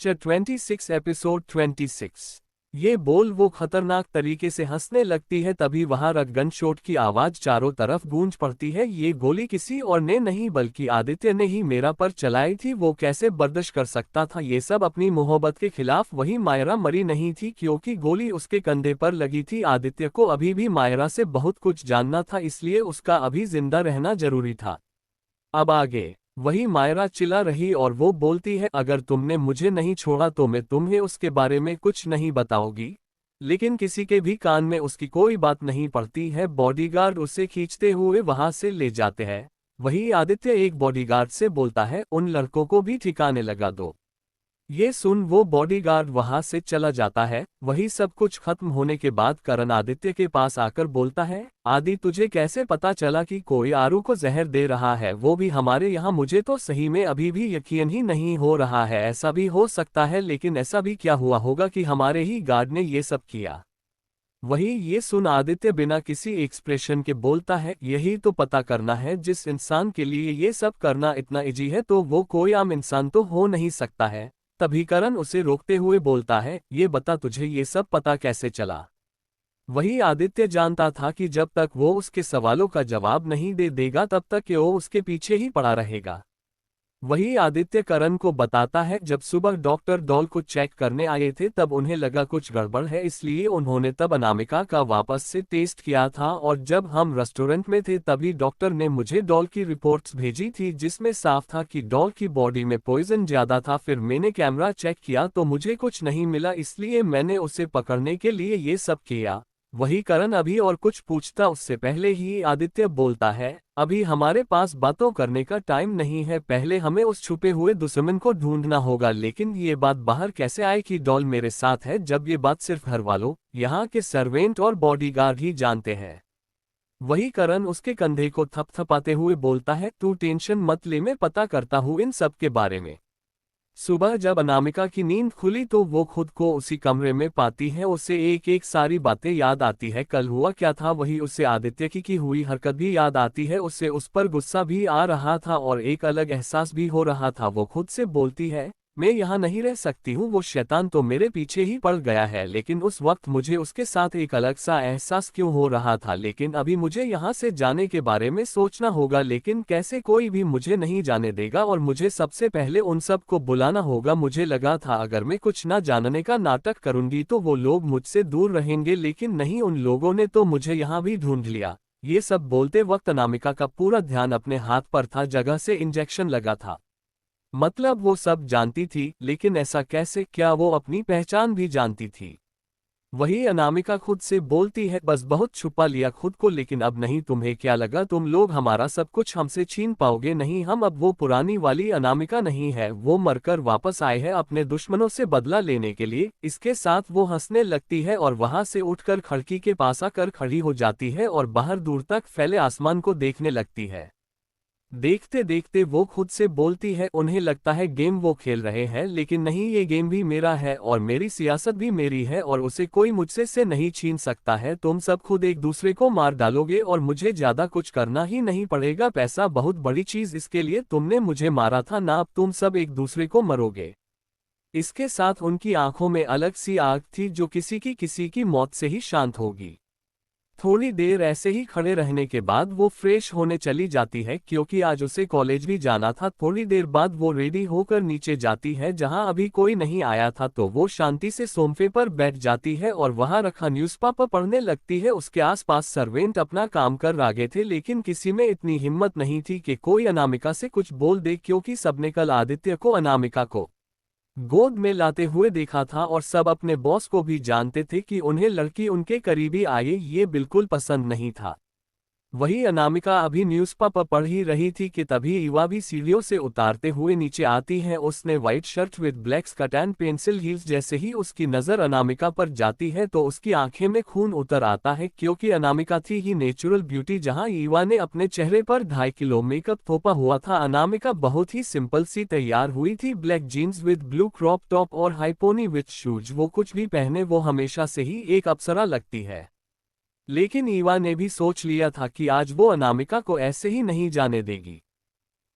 Chapter 26 episode 26। ये बोल वो खतरनाक तरीके से हंसने लगती है, तभी वहां गन शॉट की आवाज चारों तरफ गूंज पड़ती है। ये गोली किसी और ने नहीं बल्कि आदित्य ने ही मेरा पर चलाई थी। वो कैसे बर्दाश्त कर सकता था ये सब अपनी मोहब्बत के खिलाफ। वही मायरा मरी नहीं थी क्योंकि गोली उसके कंधे पर लगी थी। आदित्य को अभी भी मायरा से बहुत कुछ जानना था, इसलिए उसका अभी जिंदा रहना जरूरी था। अब आगे वही मायरा चिल्ला रही और वो बोलती है, अगर तुमने मुझे नहीं छोड़ा तो मैं तुम्हें उसके बारे में कुछ नहीं बताऊंगी। लेकिन किसी के भी कान में उसकी कोई बात नहीं पड़ती है। बॉडीगार्ड उसे खींचते हुए वहां से ले जाते हैं। वही आदित्य एक बॉडीगार्ड से बोलता है, उन लड़कों को भी ठिकाने लगा दो। ये सुन वो बॉडीगार्ड वहां से चला जाता है। वही सब कुछ खत्म होने के बाद करण आदित्य के पास आकर बोलता है, आदि तुझे कैसे पता चला कि कोई आरू को जहर दे रहा है, वो भी हमारे यहाँ? मुझे तो सही में अभी भी यकीन ही नहीं हो रहा है। ऐसा भी हो सकता है, लेकिन ऐसा भी क्या हुआ होगा कि हमारे ही गार्ड ने ये सब किया? वही ये सुन आदित्य बिना किसी एक्सप्रेशन के बोलता है, यही तो पता करना है। जिस इंसान के लिए ये सब करना इतना इजी है तो वो कोई आम इंसान तो हो नहीं सकता है। तभी करण उसे रोकते हुए बोलता है, ये बता तुझे ये सब पता कैसे चला? वही आदित्य जानता था कि जब तक वो उसके सवालों का जवाब नहीं दे देगा तब तक वो उसके पीछे ही पड़ा रहेगा। वही आदित्य करण को बताता है, जब सुबह डॉक्टर डॉल को चेक करने आए थे तब उन्हें लगा कुछ गड़बड़ है, इसलिए उन्होंने तब अनामिका का वापस से टेस्ट किया था। और जब हम रेस्टोरेंट में थे तभी डॉक्टर ने मुझे डॉल की रिपोर्ट्स भेजी थी जिसमें साफ था कि डॉल की बॉडी में पॉइजन ज्यादा था। फिर मैंने कैमरा चेक किया तो मुझे कुछ नहीं मिला, इसलिए मैंने उसे पकड़ने के लिए ये सब किया। वही करण अभी और कुछ पूछता उससे पहले ही आदित्य बोलता है, अभी हमारे पास बातों करने का टाइम नहीं है, पहले हमें उस छुपे हुए दुश्मन को ढूंढना होगा। लेकिन ये बात बाहर कैसे आए कि डॉल मेरे साथ है, जब ये बात सिर्फ घर वालों, यहाँ के सर्वेंट और बॉडीगार्ड ही जानते हैं? वही करण उसके कंधे को थपथपाते हुए बोलता है, तू टेंशन मत ले, मैं पता करता हूँ इन सब के बारे में। सुबह जब अनामिका की नींद खुली तो वो खुद को उसी कमरे में पाती है। उसे एक एक सारी बातें याद आती है, कल हुआ क्या था। वही उसे आदित्य की हुई हरकत भी याद आती है। उसे उस पर गुस्सा भी आ रहा था और एक अलग एहसास भी हो रहा था। वो खुद से बोलती है, मैं यहाँ नहीं रह सकती हूँ, वो शैतान तो मेरे पीछे ही पड़ गया है। लेकिन उस वक्त मुझे उसके साथ एक अलग सा एहसास क्यों हो रहा था? लेकिन अभी मुझे यहाँ से जाने के बारे में सोचना होगा, लेकिन कैसे? कोई भी मुझे नहीं जाने देगा और मुझे सबसे पहले उन सब को बुलाना होगा। मुझे लगा था अगर मैं कुछ ना जानने का नाटक करूंगी तो वो लोग मुझसे दूर रहेंगे, लेकिन नहीं, उन लोगों ने तो मुझे यहाँ भी ढूंढ लिया। ये सब बोलते वक्त अनामिका का पूरा ध्यान अपने हाथ पर था, जगह से इंजेक्शन लगा था। मतलब वो सब जानती थी, लेकिन ऐसा कैसे? क्या वो अपनी पहचान भी जानती थी? वही अनामिका खुद से बोलती है, बस बहुत छुपा लिया खुद को, लेकिन अब नहीं। तुम्हें क्या लगा तुम लोग हमारा सब कुछ हमसे छीन पाओगे? नहीं, हम अब वो पुरानी वाली अनामिका नहीं है। वो मरकर वापस आए हैं अपने दुश्मनों से बदला लेने के लिए। इसके साथ वो हंसने लगती है और वहां से उठकर खिड़की के पास आकर खड़ी हो जाती है और बाहर दूर तक फैले आसमान को देखने लगती है। देखते देखते वो खुद से बोलती है, उन्हें लगता है गेम वो खेल रहे हैं, लेकिन नहीं, ये गेम भी मेरा है और मेरी सियासत भी मेरी है और उसे कोई मुझसे से नहीं छीन सकता है। तुम सब खुद एक दूसरे को मार डालोगे और मुझे ज्यादा कुछ करना ही नहीं पड़ेगा। पैसा बहुत बड़ी चीज, इसके लिए तुमने मुझे मारा था ना? अब तुम सब एक दूसरे को मरोगे। इसके साथ उनकी आंखों में अलग सी आग थी जो किसी की मौत से ही शांत होगी। थोड़ी देर ऐसे ही खड़े रहने के बाद वो फ्रेश होने चली जाती है क्योंकि आज उसे कॉलेज भी जाना था। थोड़ी देर बाद वो रेडी होकर नीचे जाती है जहां अभी कोई नहीं आया था, तो वो शांति से सोफे पर बैठ जाती है और वहां रखा न्यूज़पेपर पढ़ने लगती है। उसके आसपास सर्वेंट अपना काम कर रहे थे, लेकिन किसी में इतनी हिम्मत नहीं थी कि कोई अनामिका से कुछ बोल दे, क्योंकि सबने कल आदित्य को अनामिका को गोद में लाते हुए देखा था और सब अपने बॉस को भी जानते थे कि उन्हें लड़की उनके करीबी आए ये बिल्कुल पसंद नहीं था। वही अनामिका अभी न्यूज़पेपर पढ़ ही रही थी कि तभी ईवा भी सीढ़ियों से उतारते हुए नीचे आती है। उसने white shirt with black skirt and pencil heels. जैसे ही उसकी नज़र अनामिका पर जाती है तो उसकी आंखें में खून उतर आता है, क्योंकि अनामिका थी ही नेचुरल ब्यूटी। जहां ईवा ने अपने चेहरे पर 2.5 किलो मेकअप थोपा हुआ था, अनामिका बहुत ही सिंपल सी तैयार हुई थी। Black jeans with blue crop top और हाई पोनी विद शूज। वो कुछ भी पहने वो हमेशा से ही एक अप्सरा लगती है। लेकिन ईवा ने भी सोच लिया था कि आज वो अनामिका को ऐसे ही नहीं जाने देगी।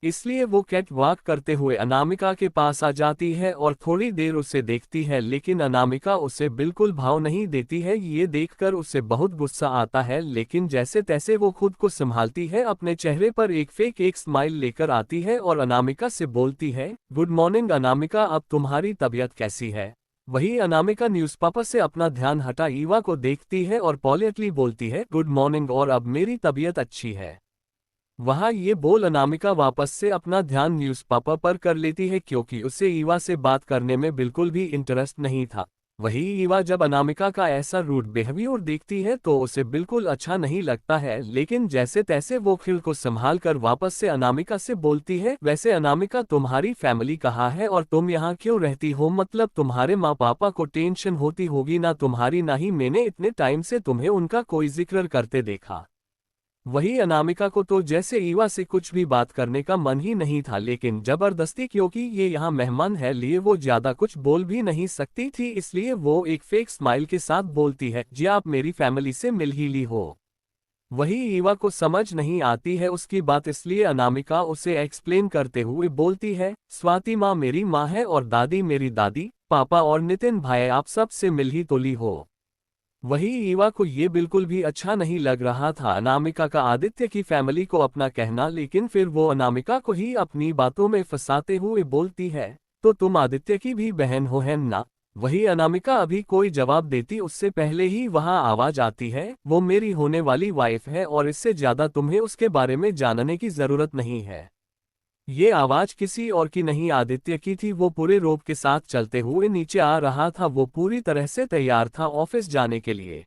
इसलिए वो कैट वॉक करते हुए अनामिका के पास आ जाती है और थोड़ी देर उसे देखती है, लेकिन अनामिका उसे बिल्कुल भाव नहीं देती है। ये देखकर उसे बहुत गुस्सा आता है, लेकिन जैसे तैसे वो खुद को संभालती है, अपने चेहरे पर एक स्माइल लेकर आती है और अनामिका से बोलती है, गुड मॉर्निंग अनामिका, अब तुम्हारी तबीयत कैसी है। वही अनामिका न्यूज़पेपर से अपना ध्यान हटा ईवा को देखती है और पॉलिटली बोलती है, गुड मॉर्निंग, और अब मेरी तबीयत अच्छी है। वहाँ ये बोल अनामिका वापस से अपना ध्यान न्यूज़पेपर पर कर लेती है, क्योंकि उसे ईवा से बात करने में बिल्कुल भी इंटरेस्ट नहीं था। वही ईवा जब अनामिका का ऐसा रूड बिहेवियर देखती है तो उसे बिल्कुल अच्छा नहीं लगता है, लेकिन जैसे तैसे वो खिल को संभाल कर वापस से अनामिका से बोलती है, वैसे अनामिका, तुम्हारी फैमिली कहाँ है और तुम यहाँ क्यों रहती हो? मतलब तुम्हारे माँ पापा को टेंशन होती होगी ना तुम्हारी, ना ही मैंने इतने टाइम से तुम्हें उनका कोई जिक्र करते देखा। वही अनामिका को तो जैसे ईवा से कुछ भी बात करने का मन ही नहीं था, लेकिन जबरदस्ती, क्योंकि ये यहाँ मेहमान है, लिए वो ज्यादा कुछ बोल भी नहीं सकती थी, इसलिए वो एक फेक स्माइल के साथ बोलती है, जी आप मेरी फैमिली से मिल ही ली हो। वही ईवा को समझ नहीं आती है उसकी बात, इसलिए अनामिका उसे एक्सप्लेन करते हुए बोलती है, स्वाति माँ मेरी माँ है और दादी मेरी दादी, पापा और नितिन भाई आप सब से मिल ही तो ली हो। वही ईवा को ये बिल्कुल भी अच्छा नहीं लग रहा था अनामिका का आदित्य की फैमिली को अपना कहना, लेकिन फिर वो अनामिका को ही अपनी बातों में फंसाते हुए बोलती है, तो तुम आदित्य की भी बहन हो है ना? वही अनामिका अभी कोई जवाब देती उससे पहले ही वहां आवाज आती है, वो मेरी होने वाली वाइफ है और इससे ज्यादा तुम्हें उसके बारे में जानने की जरूरत नहीं है। ये आवाज किसी और की नहीं आदित्य की थी। वो पूरे रोब के साथ चलते हुए नीचे आ रहा था। वो पूरी तरह से तैयार था ऑफिस जाने के लिए।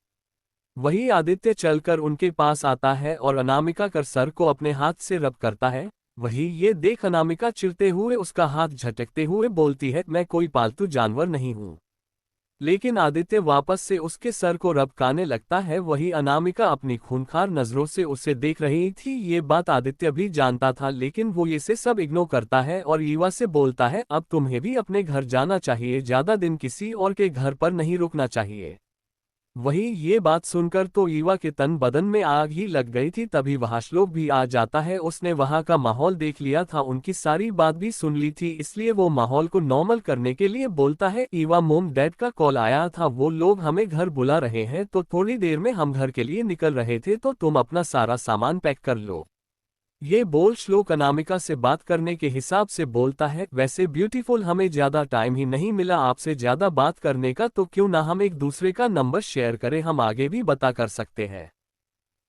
वही आदित्य चलकर उनके पास आता है और अनामिका कर सर को अपने हाथ से रब करता है। वही ये देख अनामिका चिढ़ते हुए उसका हाथ झटकते हुए बोलती है, मैं कोई पालतू जानवर नहीं हूँ। लेकिन आदित्य वापस से उसके सर को रबकाने लगता है। वही अनामिका अपनी खूंखार नजरों से उसे देख रही थी। ये बात आदित्य भी जानता था, लेकिन वो ये से सब इग्नोर करता है और ईवा से बोलता है, अब तुम्हें भी अपने घर जाना चाहिए, ज्यादा दिन किसी और के घर पर नहीं रुकना चाहिए। वही ये बात सुनकर तो ईवा के तन बदन में आग ही लग गई थी। तभी वहां श्लोक भी आ जाता है। उसने वहां का माहौल देख लिया था, उनकी सारी बात भी सुन ली थी, इसलिए वो माहौल को नॉर्मल करने के लिए बोलता है, ईवा मोम डैड का कॉल आया था, वो लोग हमें घर बुला रहे हैं, तो थोड़ी देर में हम घर के लिए निकल रहे थे, तो तुम अपना सारा सामान पैक कर लो। ये बोल श्लोक अनामिका से बात करने के हिसाब से बोलता है, वैसे ब्यूटीफुल हमें ज्यादा टाइम ही नहीं मिला आपसे ज्यादा बात करने का, तो क्यों ना हम एक दूसरे का नंबर शेयर करें, हम आगे भी बता कर सकते हैं।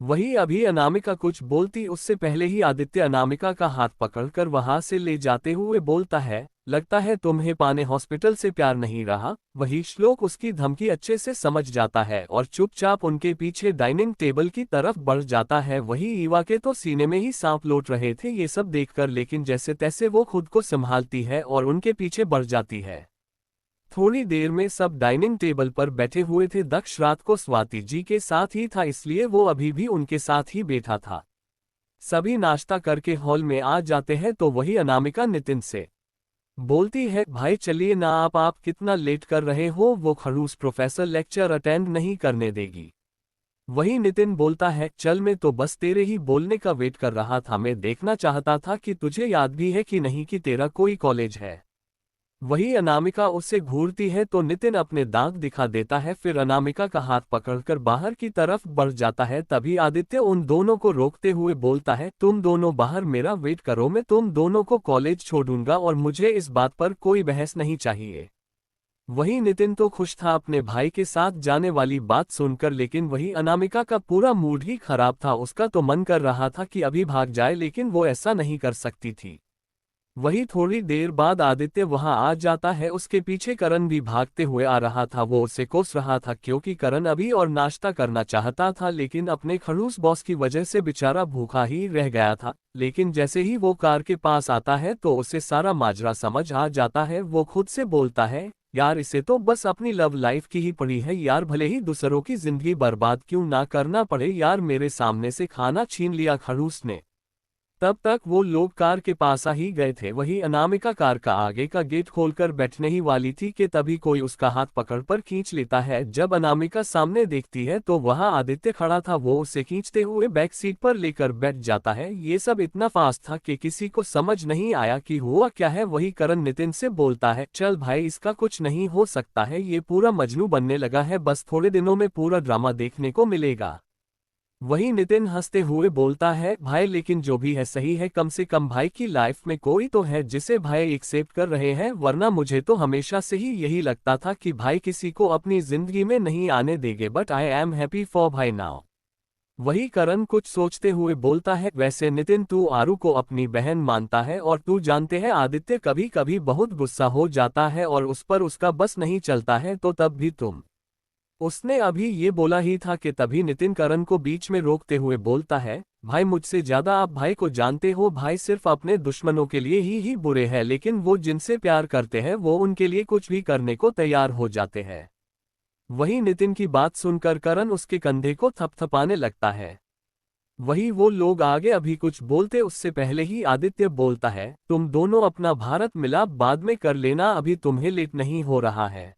वही अभी अनामिका कुछ बोलती उससे पहले ही आदित्य अनामिका का हाथ पकड़कर वहां से ले जाते हुए बोलता है, लगता है तुम्हें पाने हॉस्पिटल से प्यार नहीं रहा। वही श्लोक उसकी धमकी अच्छे से समझ जाता है और चुपचाप उनके पीछे डाइनिंग टेबल की तरफ बढ़ जाता है। वही ईवा के तो सीने में ही सांप लौट रहे थे ये सब देखकर, लेकिन जैसे तैसे वो खुद को संभालती है और उनके पीछे बढ़ जाती है। थोड़ी देर में सब डाइनिंग टेबल पर बैठे हुए थे। दक्ष रात को स्वाति जी के साथ ही था, इसलिए वो अभी भी उनके साथ ही बैठा था। सभी नाश्ता करके हॉल में आ जाते हैं तो वही अनामिका नितिन से बोलती है, भाई चलिए ना, आप कितना लेट कर रहे हो, वो खड़ूस प्रोफेसर लेक्चर अटेंड नहीं करने देगी। वही नितिन बोलता है, चल मैं तो बस तेरे ही बोलने का वेट कर रहा था, मैं देखना चाहता था कि तुझे याद भी है कि नहीं कि तेरा कोई कॉलेज है। वही अनामिका उससे घूरती है तो नितिन अपने दांत दिखा देता है, फिर अनामिका का हाथ पकड़कर बाहर की तरफ बढ़ जाता है। तभी आदित्य उन दोनों को रोकते हुए बोलता है, तुम दोनों बाहर मेरा वेट करो, मैं तुम दोनों को कॉलेज छोड़ूंगा और मुझे इस बात पर कोई बहस नहीं चाहिए। वही नितिन तो खुश था अपने भाई के साथ जाने वाली बात सुनकर, लेकिन वही अनामिका का पूरा मूड ही खराब था। उसका तो मन कर रहा था कि अभी भाग जाए, लेकिन वो ऐसा नहीं कर सकती थी। वही थोड़ी देर बाद आदित्य वहां आ जाता है। उसके पीछे करण भी भागते हुए आ रहा था। वो उसे कोस रहा था क्योंकि करण अभी और नाश्ता करना चाहता था, लेकिन अपने खड़ूस बॉस की वजह से बेचारा भूखा ही रह गया था। लेकिन जैसे ही वो कार के पास आता है तो उसे सारा माजरा समझ आ जाता है। वो खुद से बोलता है, यार इसे तो बस अपनी लव लाइफ की ही पड़ी है यार, भले ही दूसरों की जिंदगी बर्बाद क्यों ना करना पड़े यार, मेरे सामने से खाना छीन लिया खड़ूस ने। तब तक वो लोग कार के पास आ ही गए थे। वही अनामिका कार का आगे का गेट खोलकर बैठने ही वाली थी कि तभी कोई उसका हाथ पकड़ पर खींच लेता है। जब अनामिका सामने देखती है तो वहां आदित्य खड़ा था। वो उसे खींचते हुए बैक सीट पर लेकर बैठ जाता है। ये सब इतना फास्ट था कि किसी को समझ नहीं आया कि हुआ क्या है। वही करण नितिन से बोलता है, चल भाई इसका कुछ नहीं हो सकता है, ये पूरा मजनू बनने लगा है, बस थोड़े दिनों में पूरा ड्रामा देखने को मिलेगा। वही नितिन हंसते हुए बोलता है, भाई लेकिन जो भी है सही है, कम से कम भाई की लाइफ में कोई तो है जिसे भाई एक्सेप्ट कर रहे हैं, वरना मुझे तो हमेशा से ही यही लगता था कि भाई किसी को अपनी जिंदगी में नहीं आने देंगे, but I am happy for भाई नाउ। वही करण कुछ सोचते हुए बोलता है, वैसे नितिन तू आरू को अपनी बहन मानता है और तू जानते हैं आदित्य कभी कभी बहुत गुस्सा हो जाता है और उस पर उसका बस नहीं चलता है, तो तब भी तुम। उसने अभी ये बोला ही था कि तभी नितिन करण को बीच में रोकते हुए बोलता है, भाई मुझसे ज्यादा आप भाई को जानते हो, भाई सिर्फ अपने दुश्मनों के लिए ही बुरे हैं, लेकिन वो जिनसे प्यार करते हैं वो उनके लिए कुछ भी करने को तैयार हो जाते हैं। वही नितिन की बात सुनकर करण उसके कंधे को थपथपाने लगता है। वही वो लोग आगे अभी कुछ बोलते उससे पहले ही आदित्य बोलता है, तुम दोनों अपना भारत मिलाप बाद में कर लेना, अभी तुम्हें लेट नहीं हो रहा है।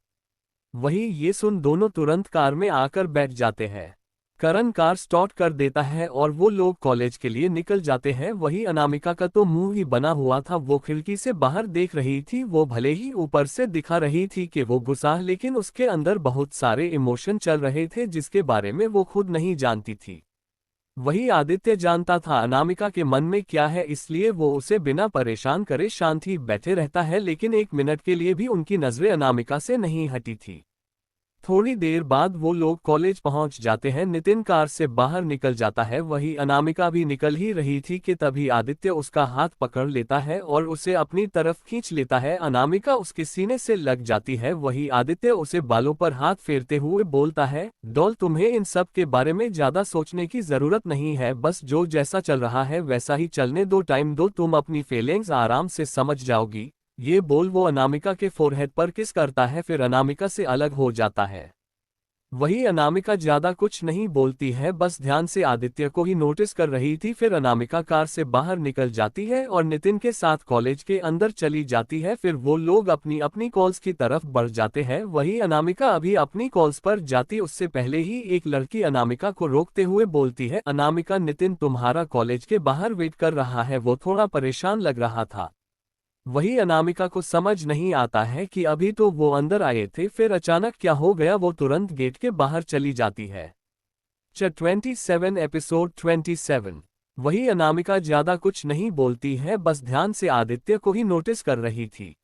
वही ये सुन दोनों तुरंत कार में आकर बैठ जाते हैं। करण कार स्टार्ट कर देता है और वो लोग कॉलेज के लिए निकल जाते हैं। वही अनामिका का तो मुंह ही बना हुआ था, वो खिड़की से बाहर देख रही थी। वो भले ही ऊपर से दिखा रही थी कि वो गुस्सा, लेकिन उसके अंदर बहुत सारे इमोशन चल रहे थे जिसके बारे में वो खुद नहीं जानती थी। वही आदित्य जानता था अनामिका के मन में क्या है, इसलिए वो उसे बिना परेशान करे शांत ही बैठे रहता है, लेकिन एक मिनट के लिए भी उनकी नजरें अनामिका से नहीं हटी थी। थोड़ी देर बाद वो लोग कॉलेज पहुंच जाते हैं। नितिन कार से बाहर निकल जाता है। वही अनामिका भी निकल ही रही थी कि तभी आदित्य उसका हाथ पकड़ लेता है और उसे अपनी तरफ खींच लेता है। अनामिका उसके सीने से लग जाती है। वही आदित्य उसे बालों पर हाथ फेरते हुए बोलता है, डॉल तुम्हें इन सब के बारे में ज्यादा सोचने की जरूरत नहीं है, बस जो जैसा चल रहा है वैसा ही चलने दो, टाइम दो, तुम अपनी फीलिंग्स आराम से समझ जाओगी। ये बोल वो अनामिका के फोरहेड पर किस करता है, फिर अनामिका से अलग हो जाता है। वही अनामिका ज्यादा कुछ नहीं बोलती है, बस ध्यान से आदित्य को ही नोटिस कर रही थी। फिर अनामिका कार से बाहर निकल जाती है और नितिन के साथ कॉलेज के अंदर चली जाती है। फिर वो लोग अपनी अपनी कॉल्स की तरफ बढ़ जाते हैं। वही अनामिका अभी अपनी कॉल्स पर जाती उससे पहले ही एक लड़की अनामिका को रोकते हुए बोलती है, अनामिका नितिन तुम्हारा कॉलेज के बाहर वेट कर रहा है। वो थोड़ा परेशान लग रहा था। वही अनामिका को समझ नहीं आता है कि अभी तो वो अंदर आए थे, फिर अचानक क्या हो गया। वो तुरंत गेट के बाहर चली जाती है। 27 एपिसोड 27। वही अनामिका ज्यादा कुछ नहीं बोलती है, बस ध्यान से आदित्य को ही नोटिस कर रही थी।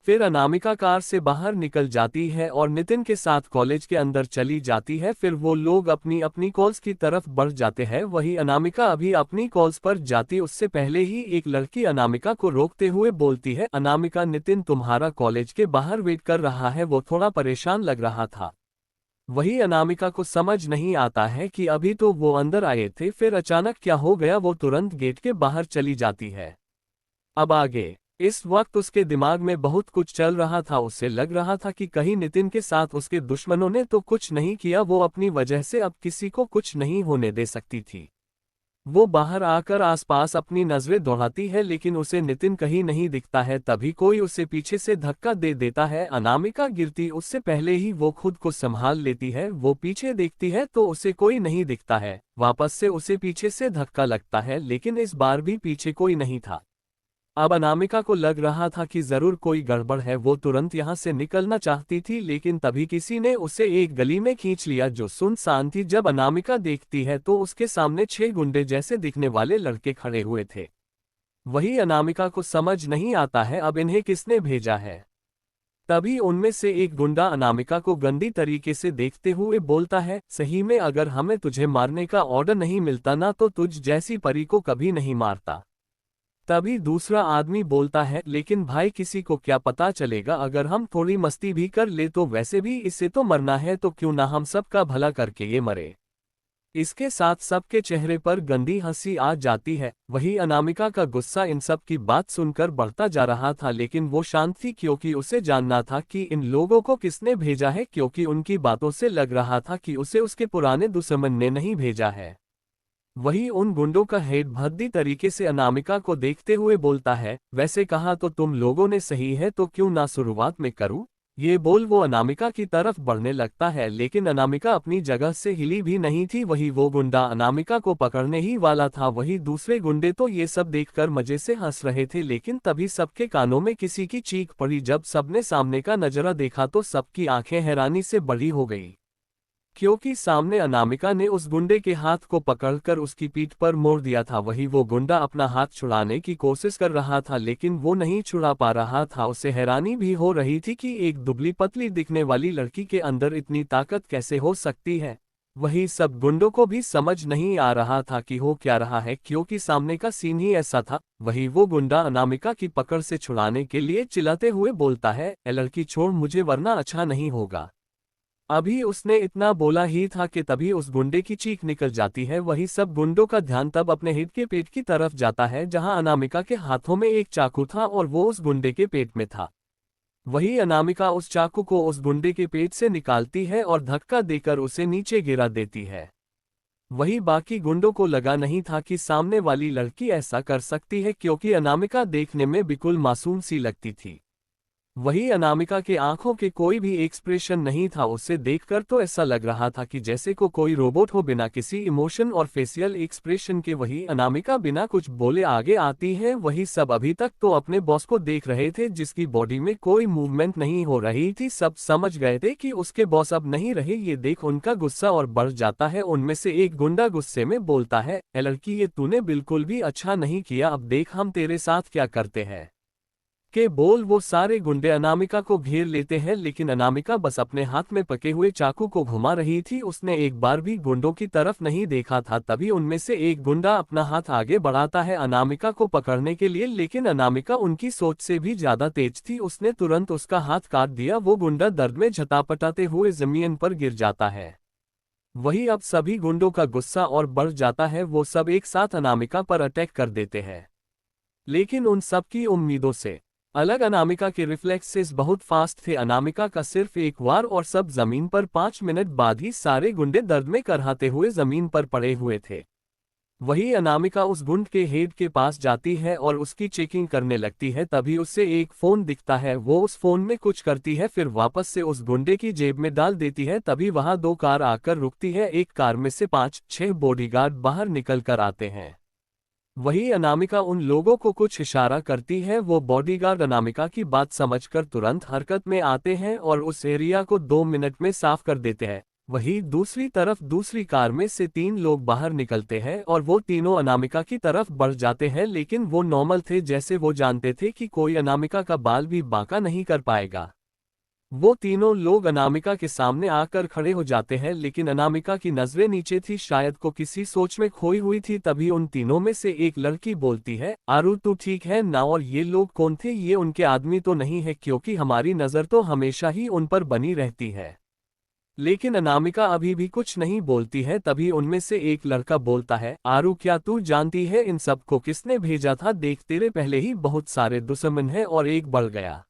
फिर अनामिका कार से बाहर निकल जाती है और नितिन के साथ कॉलेज के अंदर चली जाती है। फिर वो लोग अपनी अपनी कॉल्स की तरफ बढ़ जाते हैं। वही अनामिका अभी अपनी कॉल्स पर जाती उससे पहले ही एक लड़की अनामिका को रोकते हुए बोलती है, अनामिका नितिन तुम्हारा कॉलेज के बाहर वेट कर रहा है। वो थोड़ा परेशान लग रहा था। वही अनामिका को समझ नहीं आता है कि अभी तो वो अंदर आए थे, फिर अचानक क्या हो गया। वो तुरंत गेट के बाहर चली जाती है। अब आगे इस वक्त उसके दिमाग में बहुत कुछ चल रहा था। उसे लग रहा था कि कहीं नितिन के साथ उसके दुश्मनों ने तो कुछ नहीं किया, वो अपनी वजह से अब किसी को कुछ नहीं होने दे सकती थी। वो बाहर आकर आसपास अपनी नजरें दौड़ाती है, लेकिन उसे नितिन कहीं नहीं दिखता है। तभी कोई उसे पीछे से धक्का दे देता है। अनामिका गिरती उससे पहले ही वो खुद को संभाल लेती है। वो पीछे देखती है तो उसे कोई नहीं दिखता है। वापस से उसे पीछे से धक्का लगता है, लेकिन इस बार भी पीछे कोई नहीं था। अब अनामिका को लग रहा था कि जरूर कोई गड़बड़ है। वो तुरंत यहाँ से निकलना चाहती थी, लेकिन तभी किसी ने उसे एक गली में खींच लिया जो सुनसान थी। जब अनामिका देखती है तो उसके सामने 6 गुंडे जैसे दिखने वाले लड़के खड़े हुए थे। वही अनामिका को समझ नहीं आता है अब इन्हें किसने भेजा है। तभी उनमें से एक गुंडा अनामिका को गंदी तरीके से देखते हुए बोलता है, सही में अगर हमें तुझे मारने का ऑर्डर नहीं मिलता ना तो तुझ जैसी परी को कभी नहीं मारता। तभी दूसरा आदमी बोलता है, लेकिन भाई किसी को क्या पता चलेगा, अगर हम थोड़ी मस्ती भी कर ले तो वैसे भी इससे तो मरना है, तो क्यों ना हम सबका भला करके ये मरे। इसके साथ सबके चेहरे पर गंदी हंसी आ जाती है। वही अनामिका का गुस्सा इन सब की बात सुनकर बढ़ता जा रहा था, लेकिन वो शांत थी क्योंकि उसे जानना था कि इन लोगों को किसने भेजा है, क्योंकि उनकी बातों से लग रहा था कि उसे उसके पुराने दुश्मन ने नहीं भेजा है। वही उन गुंडों का हेड भद्दी तरीके से अनामिका को देखते हुए बोलता है, वैसे कहा तो तुम लोगों ने सही है तो क्यों ना शुरुआत में करूं। ये बोल वो अनामिका की तरफ बढ़ने लगता है लेकिन अनामिका अपनी जगह से हिली भी नहीं थी। वही वो गुंडा अनामिका को पकड़ने ही वाला था। वही दूसरे गुंडे तो ये सब देखकर मजे से हंस रहे थे लेकिन तभी सबके कानों में किसी की चीख पड़ी। जब सबने सामने का नजारा देखा तो सबकी आंखें हैरानी से बड़ी हो गई, क्योंकि सामने अनामिका ने उस गुंडे के हाथ को पकड़कर उसकी पीठ पर मोड़ दिया था। वही वो गुंडा अपना हाथ छुड़ाने की कोशिश कर रहा था लेकिन वो नहीं छुड़ा पा रहा था। उसे हैरानी भी हो रही थी कि एक दुबली पतली दिखने वाली लड़की के अंदर इतनी ताकत कैसे हो सकती है। वही सब गुंडों को भी समझ नहीं आ रहा था कि हो क्या रहा है, क्योंकि सामने का सीन ही ऐसा था। वही वो गुंडा अनामिका की पकड़ से छुड़ाने के लिए चिल्लाते हुए बोलता है, ए लड़की छोड़ मुझे वरना अच्छा नहीं होगा। अभी उसने इतना बोला ही था कि तभी उस गुंडे की चीख निकल जाती है। वही सब गुंडों का ध्यान तब अपने हित के पेट की तरफ जाता है जहां अनामिका के हाथों में एक चाकू था और वो उस गुंडे के पेट में था। वही अनामिका उस चाकू को उस गुंडे के पेट से निकालती है और धक्का देकर उसे नीचे गिरा देती है। वही बाकी गुंडों को लगा नहीं था कि सामने वाली लड़की ऐसा कर सकती है, क्योंकि अनामिका देखने में बिल्कुल मासूम सी लगती थी। वही अनामिका के आंखों के कोई भी एक्सप्रेशन नहीं था। उसे देखकर तो ऐसा लग रहा था कि जैसे को कोई रोबोट हो, बिना किसी इमोशन और फेशियल एक्सप्रेशन के। वही अनामिका बिना कुछ बोले आगे आती है। वही सब अभी तक तो अपने बॉस को देख रहे थे जिसकी बॉडी में कोई मूवमेंट नहीं हो रही थी। सब समझ गए थे कि उसके बॉस अब नहीं रहे। ये देख उनका गुस्सा और बढ़ जाता है। उनमें से एक गुंडा गुस्से में बोलता है, ए लड़की ये तूने बिल्कुल भी अच्छा नहीं किया, अब देख हम तेरे साथ क्या करते हैं। के बोल वो सारे गुंडे अनामिका को घेर लेते हैं लेकिन अनामिका बस अपने हाथ में पके हुए चाकू को घुमा रही थी। उसने एक बार भी गुंडों की तरफ नहीं देखा था। तभी उनमें से एक गुंडा अपना हाथ आगे बढ़ाता है अनामिका को पकड़ने के लिए, लेकिन अनामिका उनकी सोच से भी ज्यादा तेज थी। उसने तुरंत उसका हाथ काट दिया। वो गुंडा दर्द में झटापटाते हुए जमीन पर गिर जाता है। वही अब सभी गुंडों का गुस्सा और बढ़ जाता है। वो सब एक साथ अनामिका पर अटैक कर देते हैं, लेकिन उन सब की उम्मीदों से अलग अनामिका के रिफ्लेक्सेस बहुत फास्ट थे। अनामिका का सिर्फ एक वार और सब जमीन पर 5 मिनट बाद ही सारे गुंडे दर्द में करहाते हुए जमीन पर पड़े हुए थे। वही अनामिका उस गुंड के हेड के पास जाती है और उसकी चेकिंग करने लगती है। तभी उससे एक फोन दिखता है। वो उस फोन में कुछ करती है, फिर वापस से उस गुंडे की जेब में डाल देती है। तभी वहां 2 कार आकर रुकती है। एक कार में से 5-6 बॉडीगार्ड बाहर निकल कर आते हैं। वही अनामिका उन लोगों को कुछ इशारा करती है। वो बॉडीगार्ड अनामिका की बात समझकर तुरंत हरकत में आते हैं और उस एरिया को 2 मिनट में साफ कर देते हैं। वही दूसरी तरफ दूसरी कार में से 3 लोग बाहर निकलते हैं और वो तीनों अनामिका की तरफ बढ़ जाते हैं, लेकिन वो नॉर्मल थे, जैसे वो जानते थे कि कोई अनामिका का बाल भी बांका नहीं कर पाएगा। वो तीनों लोग अनामिका के सामने आकर खड़े हो जाते हैं, लेकिन अनामिका की नजरें नीचे थी, शायद को किसी सोच में खोई हुई थी। तभी उन तीनों में से एक लड़की बोलती है, आरू तू ठीक है ना? और ये लोग कौन थे? ये उनके आदमी तो नहीं है, क्योंकि हमारी नजर तो हमेशा ही उन पर बनी रहती है। लेकिन अनामिका अभी भी कुछ नहीं बोलती है। तभी उनमें से एक लड़का बोलता है, आरू क्या तू जानती है इन सबको किसने भेजा था? देख तेरे पहले ही बहुत सारे दुश्मन हैं और एक बढ़ गया।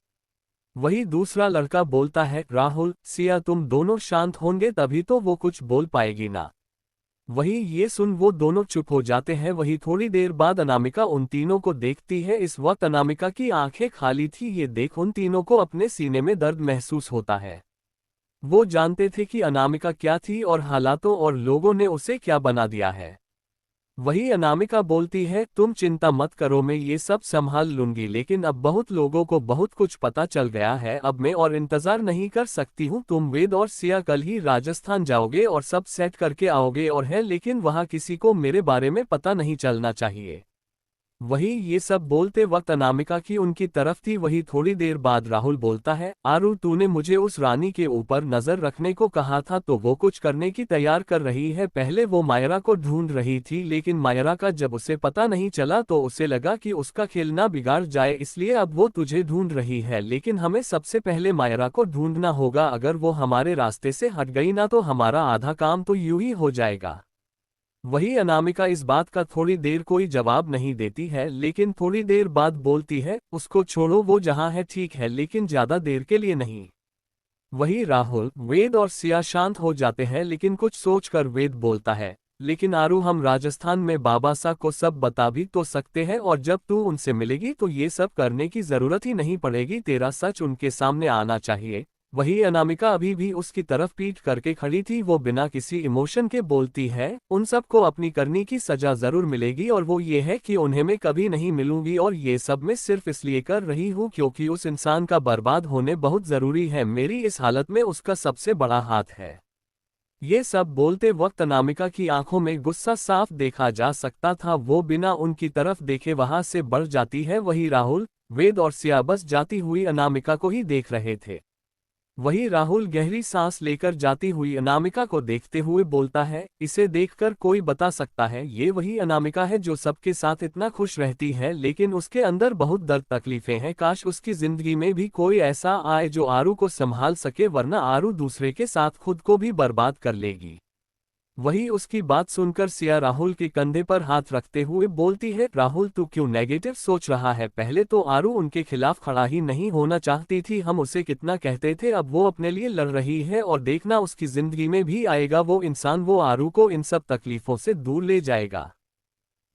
वही दूसरा लड़का बोलता है, राहुल सिया तुम दोनों शांत होंगे तभी तो वो कुछ बोल पाएगी ना। वही ये सुन वो दोनों चुप हो जाते हैं। वही थोड़ी देर बाद अनामिका उन तीनों को देखती है। इस वक्त अनामिका की आंखें खाली थी। ये देख उन तीनों को अपने सीने में दर्द महसूस होता है। वो जानते थे कि अनामिका क्या थी और हालातों और लोगों ने उसे क्या बना दिया है। वही अनामिका बोलती है, तुम चिंता मत करो, मैं ये सब संभाल लूंगी, लेकिन अब बहुत लोगों को बहुत कुछ पता चल गया है। अब मैं और इंतजार नहीं कर सकती हूँ। तुम वेद और सिया कल ही राजस्थान जाओगे और सब सेट करके आओगे और है, लेकिन वहाँ किसी को मेरे बारे में पता नहीं चलना चाहिए। वही ये सब बोलते वक्त अनामिका की उनकी तरफ थी। वही थोड़ी देर बाद राहुल बोलता है, आरू तूने मुझे उस रानी के ऊपर नजर रखने को कहा था, तो वो कुछ करने की तैयार कर रही है। पहले वो मायरा को ढूंढ रही थी, लेकिन मायरा का जब उसे पता नहीं चला तो उसे लगा कि उसका खेल ना बिगाड़ जाए, इसलिए अब वो तुझे ढूंढ रही है। लेकिन हमें सबसे पहले मायरा को ढूंढना होगा। अगर वो हमारे रास्ते से हट गई ना तो हमारा आधा काम तो यूं ही हो जाएगा। वही अनामिका इस बात का थोड़ी देर कोई जवाब नहीं देती है, लेकिन थोड़ी देर बाद बोलती है, उसको छोड़ो, वो जहां है ठीक है, लेकिन ज्यादा देर के लिए नहीं। वही राहुल वेद और सिया शांत हो जाते हैं, लेकिन कुछ सोचकर वेद बोलता है, लेकिन आरू हम राजस्थान में बाबासा को सब बता भी तो सकते हैं और जब तू उनसे मिलेगी तो ये सब करने की जरूरत ही नहीं पड़ेगी, तेरा सच उनके सामने आना चाहिए। वही अनामिका अभी भी उसकी तरफ पीठ करके खड़ी थी, वो बिना किसी इमोशन के बोलती है, उन सब को अपनी करनी की सजा जरूर मिलेगी और वो ये है कि उन्हें मैं कभी नहीं मिलूंगी और ये सब मैं सिर्फ इसलिए कर रही हूँ क्योंकि उस इंसान का बर्बाद होने बहुत जरूरी है, मेरी इस हालत में उसका सबसे बड़ा हाथ है। ये सब बोलते वक्त अनामिका की आंखों में गुस्सा साफ देखा जा सकता था, वो बिना उनकी तरफ देखे वहां से बढ़ जाती है। वही राहुल, वेद और सिया बस जाती हुई अनामिका को ही देख रहे थे। वही राहुल गहरी सांस लेकर जाती हुई अनामिका को देखते हुए बोलता है, इसे देखकर कोई बता सकता है ये वही अनामिका है जो सबके साथ इतना खुश रहती है, लेकिन उसके अंदर बहुत दर्द तकलीफें हैं, काश उसकी जिंदगी में भी कोई ऐसा आए जो आरू को संभाल सके, वरना आरू दूसरे के साथ खुद को भी बर्बाद कर लेगी। वही उसकी बात सुनकर सिया राहुल के कंधे पर हाथ रखते हुए बोलती है, राहुल तू क्यों नेगेटिव सोच रहा है, पहले तो आरू उनके खिलाफ खड़ा ही नहीं होना चाहती थी, हम उसे कितना कहते थे, अब वो अपने लिए लड़ रही है और देखना उसकी जिंदगी में भी आएगा वो इंसान, वो आरू को इन सब तकलीफों से दूर ले जाएगा।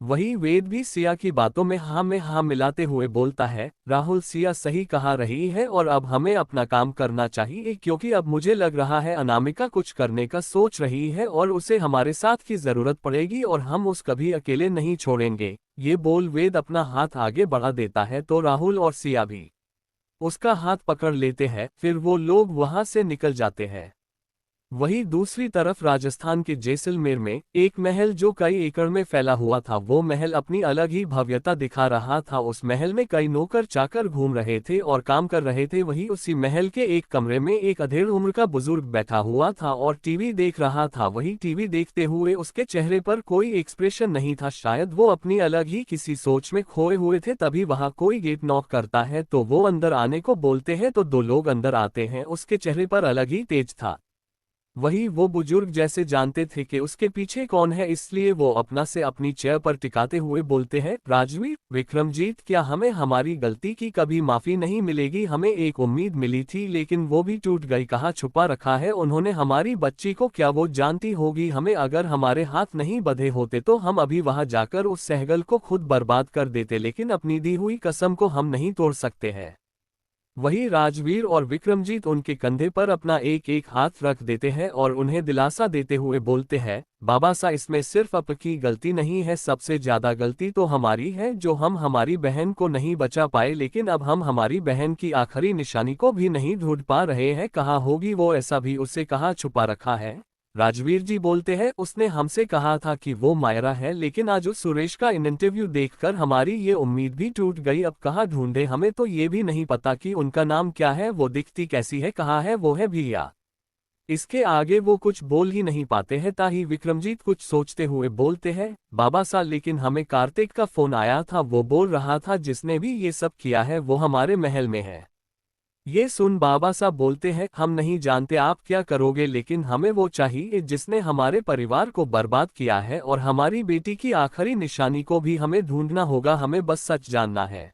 वही वेद भी सिया की बातों में हाँ मिलाते हुए बोलता है, राहुल सिया सही कहा रही है और अब हमें अपना काम करना चाहिए क्योंकि अब मुझे लग रहा है अनामिका कुछ करने का सोच रही है और उसे हमारे साथ की जरूरत पड़ेगी और हम उस कभी अकेले नहीं छोड़ेंगे। ये बोल वेद अपना हाथ आगे बढ़ा देता है तो राहुल और सिया भी उसका हाथ पकड़ लेते हैं, फिर वो लोग वहां से निकल जाते हैं। वहीं दूसरी तरफ राजस्थान के जैसलमेर में एक महल जो कई एकड़ में फैला हुआ था, वो महल अपनी अलग ही भव्यता दिखा रहा था। उस महल में कई नौकर चाकर घूम रहे थे और काम कर रहे थे। वहीं उसी महल के एक कमरे में एक अधेड़ उम्र का बुजुर्ग बैठा हुआ था और टीवी देख रहा था। वही टीवी देखते हुए उसके चेहरे पर कोई एक्सप्रेशन नहीं था, शायद वो अपनी अलग ही किसी सोच में खोए हुए थे। तभी वहां कोई गेट नॉक करता है तो वो अंदर आने को बोलते हैं तो दो लोग अंदर आते हैं, उसके चेहरे पर अलग ही तेज था। वही वो बुजुर्ग जैसे जानते थे कि उसके पीछे कौन है, इसलिए वो अपना से अपनी चेयर पर टिकाते हुए बोलते हैं, राजवीर, विक्रमजीत, क्या हमें हमारी गलती की कभी माफी नहीं मिलेगी? हमें एक उम्मीद मिली थी लेकिन वो भी टूट गई, कहाँ छुपा रखा है उन्होंने हमारी बच्ची को? क्या वो जानती होगी हमें? अगर हमारे हाथ नहीं बंधे होते तो हम अभी वहां जाकर उस सहगल को खुद बर्बाद कर देते, लेकिन अपनी दी हुई कसम को हम नहीं तोड़ सकते हैं। वही राजवीर और विक्रमजीत उनके कंधे पर अपना एक एक हाथ रख देते हैं और उन्हें दिलासा देते हुए बोलते हैं, बाबा सा इसमें सिर्फ आपकी गलती नहीं है, सबसे ज्यादा गलती तो हमारी है जो हम हमारी बहन को नहीं बचा पाए, लेकिन अब हम हमारी बहन की आखिरी निशानी को भी नहीं ढूंढ पा रहे हैं, कहाँ होगी वो? ऐसा भी उसे कहाँ छुपा रखा है? राजवीर जी बोलते हैं, उसने हमसे कहा था कि वो मायरा है, लेकिन आज उस सुरेश का इंटरव्यू देखकर हमारी ये उम्मीद भी टूट गई, अब कहाँ ढूंढे? हमें तो ये भी नहीं पता कि उनका नाम क्या है, वो दिखती कैसी है, कहाँ है वो है भैया। इसके आगे वो कुछ बोल ही नहीं पाते हैं। ताही विक्रमजीत कुछ सोचते हुए बोलते हैं, बाबा सा लेकिन हमें कार्तिक का फोन आया था, वो बोल रहा था जिसने भी ये सब किया है वो हमारे महल में है। ये सुन बाबा साहब बोलते हैं, हम नहीं जानते आप क्या करोगे, लेकिन हमें वो चाहिए जिसने हमारे परिवार को बर्बाद किया है और हमारी बेटी की आखिरी निशानी को भी हमें ढूंढना होगा, हमें बस सच जानना है।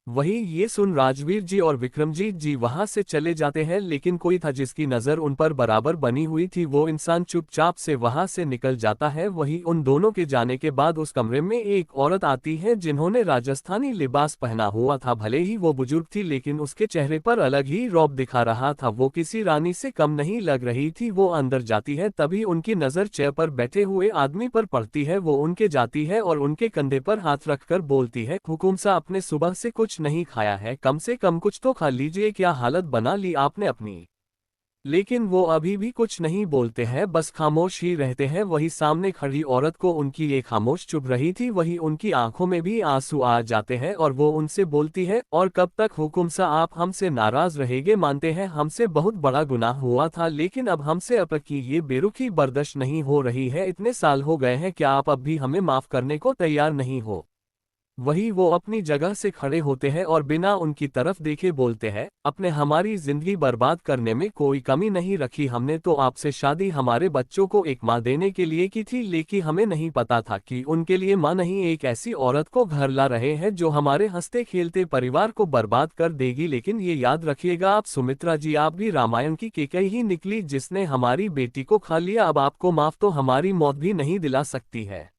वही ये सुन राजवीर जी और विक्रमजीत जी वहां से चले जाते हैं, लेकिन कोई था जिसकी नजर उन पर बराबर बनी हुई थी, वो इंसान चुपचाप से वहां से निकल जाता है। वही उन दोनों के जाने के बाद उस कमरे में एक औरत आती है जिन्होंने राजस्थानी लिबास पहना हुआ था। भले ही वो बुजुर्ग थी लेकिन उसके चेहरे पर अलग ही रौब दिखा रहा था, वो किसी रानी से कम नहीं लग रही थी। वो अंदर जाती है, तभी उनकी नजर चेयर पर बैठे हुए आदमी पर पड़ती है। वो उनके जाती है और उनके कंधे पर हाथ रखकर बोलती है, हुकुम सा आपने सुबह से कुछ नहीं खाया है, कम से कम कुछ तो खा लीजिए, क्या हालत बना ली आपने अपनी? लेकिन वो अभी भी कुछ नहीं बोलते हैं, बस खामोश ही रहते हैं। वही सामने खड़ी औरत को उनकी ये खामोश चुभ रही थी, वही उनकी आंखों में भी आंसू आ जाते हैं और वो उनसे बोलती है, और कब तक हुकुम सा आप हमसे नाराज रहेंगे? मानते हैं हमसे बहुत बड़ा गुनाह हुआ था, लेकिन अब हमसे आपकी ये बेरुखी बर्दाश्त नहीं हो रही है। इतने साल हो गए हैं, क्या आप अब भी हमें माफ करने को तैयार नहीं हो? वही वो अपनी जगह से खड़े होते हैं और बिना उनकी तरफ देखे बोलते हैं, अपने हमारी जिंदगी बर्बाद करने में कोई कमी नहीं रखी। हमने तो आपसे शादी हमारे बच्चों को एक माँ देने के लिए की थी, लेकिन हमें नहीं पता था कि उनके लिए माँ नहीं एक ऐसी औरत को घर ला रहे हैं जो हमारे हंसते खेलते परिवार को बर्बाद कर देगी। लेकिन ये याद रखिएगा आप सुमित्रा जी, आप भी रामायण की केकई ही निकली जिसने हमारी बेटी को खा लिया। अब आपको माफ तो हमारी मौत भी नहीं दिला सकती है।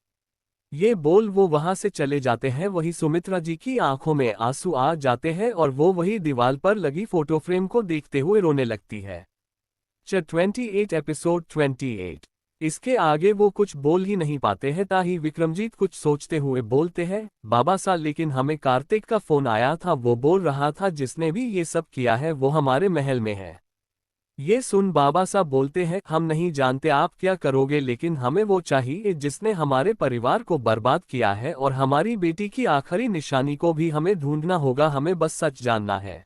ये बोल वो वहां से चले जाते हैं। वही सुमित्रा जी की आंखों में आंसू आ जाते हैं और वो वही दीवार पर लगी फोटो फ्रेम को देखते हुए रोने लगती है। 28 एपिसोड 28। इसके आगे वो कुछ बोल ही नहीं पाते हैं। ताही विक्रमजीत कुछ सोचते हुए बोलते हैं, बाबा सा लेकिन हमें कार्तिक का फोन आया था, वो बोल रहा था जिसने भी ये सब किया है वो हमारे महल में है। ये सुन बाबा साहब बोलते हैं, हम नहीं जानते आप क्या करोगे, लेकिन हमें वो चाहिए जिसने हमारे परिवार को बर्बाद किया है और हमारी बेटी की आखिरी निशानी को भी हमें ढूंढना होगा, हमें बस सच जानना है।